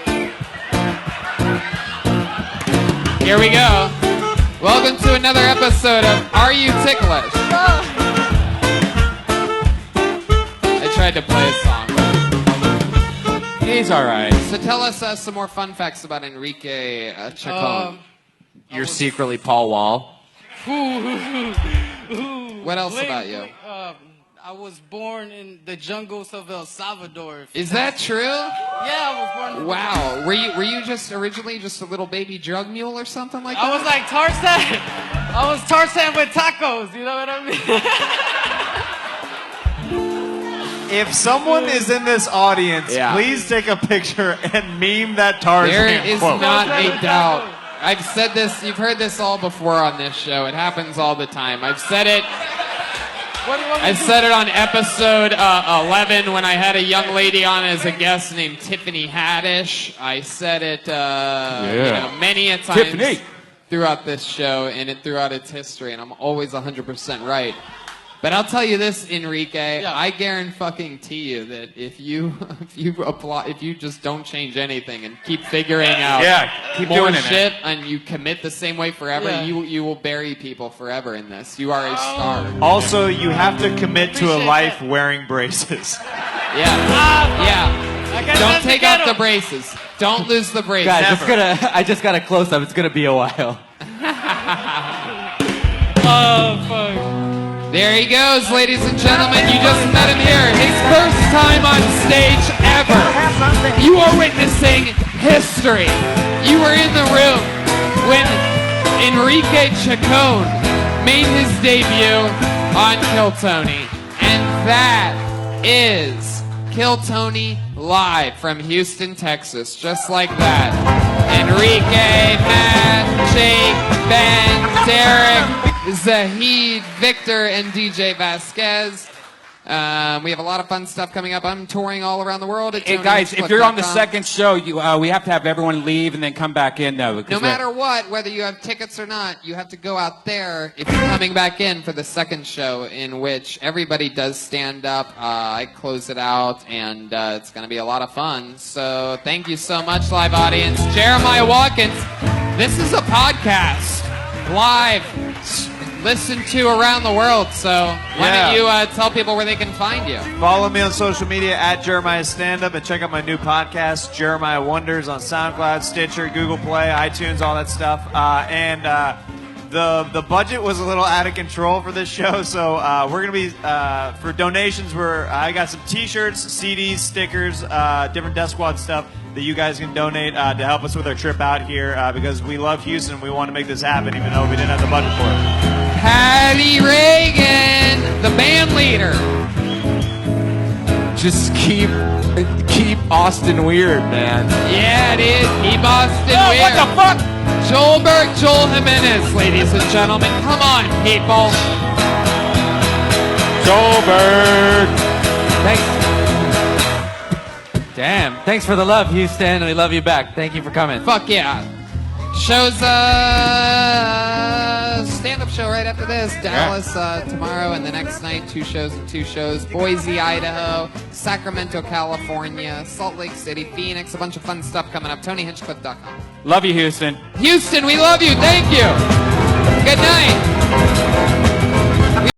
Here we go. Welcome to another episode of Are You Ticklish? I tried to play a song. He's all right. So tell us some more fun facts about Enrique Chacon. You're secretly Paul Wall. What else about you? I was born in the jungles of El Salvador. Is that true? Yeah, I was born. Wow. Were you just originally just a little baby drug mule or something like that? I was like Tarzan. I was Tarzan with tacos. You know what I mean? If someone is in this audience, Yeah. please take a picture and meme that Tarzan There is quote. not a doubt. I've said this. You've heard this all before on this show. It happens all the time. I've said it. I said it on episode 11 when I had a young lady on as a guest named Tiffany Haddish. I said it many a times Tiffany. throughout this show and throughout its history, and I'm always 100% right. But I'll tell you this, Enrique. Yeah. I guarantee you that if you just don't change anything and keep figuring out keep more doing it, shit and you commit the same way forever, Yeah. you will bury people forever in this. You are a star. Also, you have to commit to a Appreciate life that. wearing braces. Yeah. Don't take off the braces. Don't lose the braces. Guys, I just got a close up. It's gonna be a while. Oh, fuck. There he goes, ladies and gentlemen. You just met him here. His first time on stage ever. You are witnessing history. You were in the room when Enrique Chacon made his debut on Kill Tony. And that is Kill Tony live from Houston, Texas. Just like that. Enrique, Matt, Jake, Ben, Derek, Zahid, Victor, and DJ Vasquez. We have a lot of fun stuff coming up. I'm touring all around the world. At Hey guys, if you're on the TonyHinchcliffe.com. second show, we have to have everyone leave and then come back in though. No matter what, whether you have tickets or not, you have to go out there if you're coming back in for the second show, in which everybody does stand up. I close it out, and it's going to be a lot of fun. So thank you so much, live audience. Jeremiah Watkins, this is a podcast, live, listened to around the world. So why don't you tell people where they can find you? Follow me on social media at Jeremiah Stand Up and check out my new podcast, Jeremiah Wonders, on SoundCloud, Stitcher, Google Play, iTunes, all that stuff. The budget was a little out of control for this show, so we're gonna be for donations. I got some T-shirts, CDs, stickers, different Death Squad stuff that you guys can donate to help us with our trip out here because we love Houston. We want to make this happen, even though we didn't have the budget for it. Patty Reagan, the band leader. Just keep Austin weird, man. Yeah, dude. Keep Austin weird. What the fuck? Joel Jimenez, ladies and gentlemen. Come on, people. Joelberg. Thanks. Damn. Thanks for the love, Houston. We love you back. Thank you for coming. Fuck yeah. Shows, stand-up show right after this. Dallas tomorrow, and the next night, 2 shows. Boise, Idaho, Sacramento, California, Salt Lake City, Phoenix, a bunch of fun stuff coming up. TonyHinchcliffe.com. Love you, Houston. Houston, we love you. Thank you. Good night.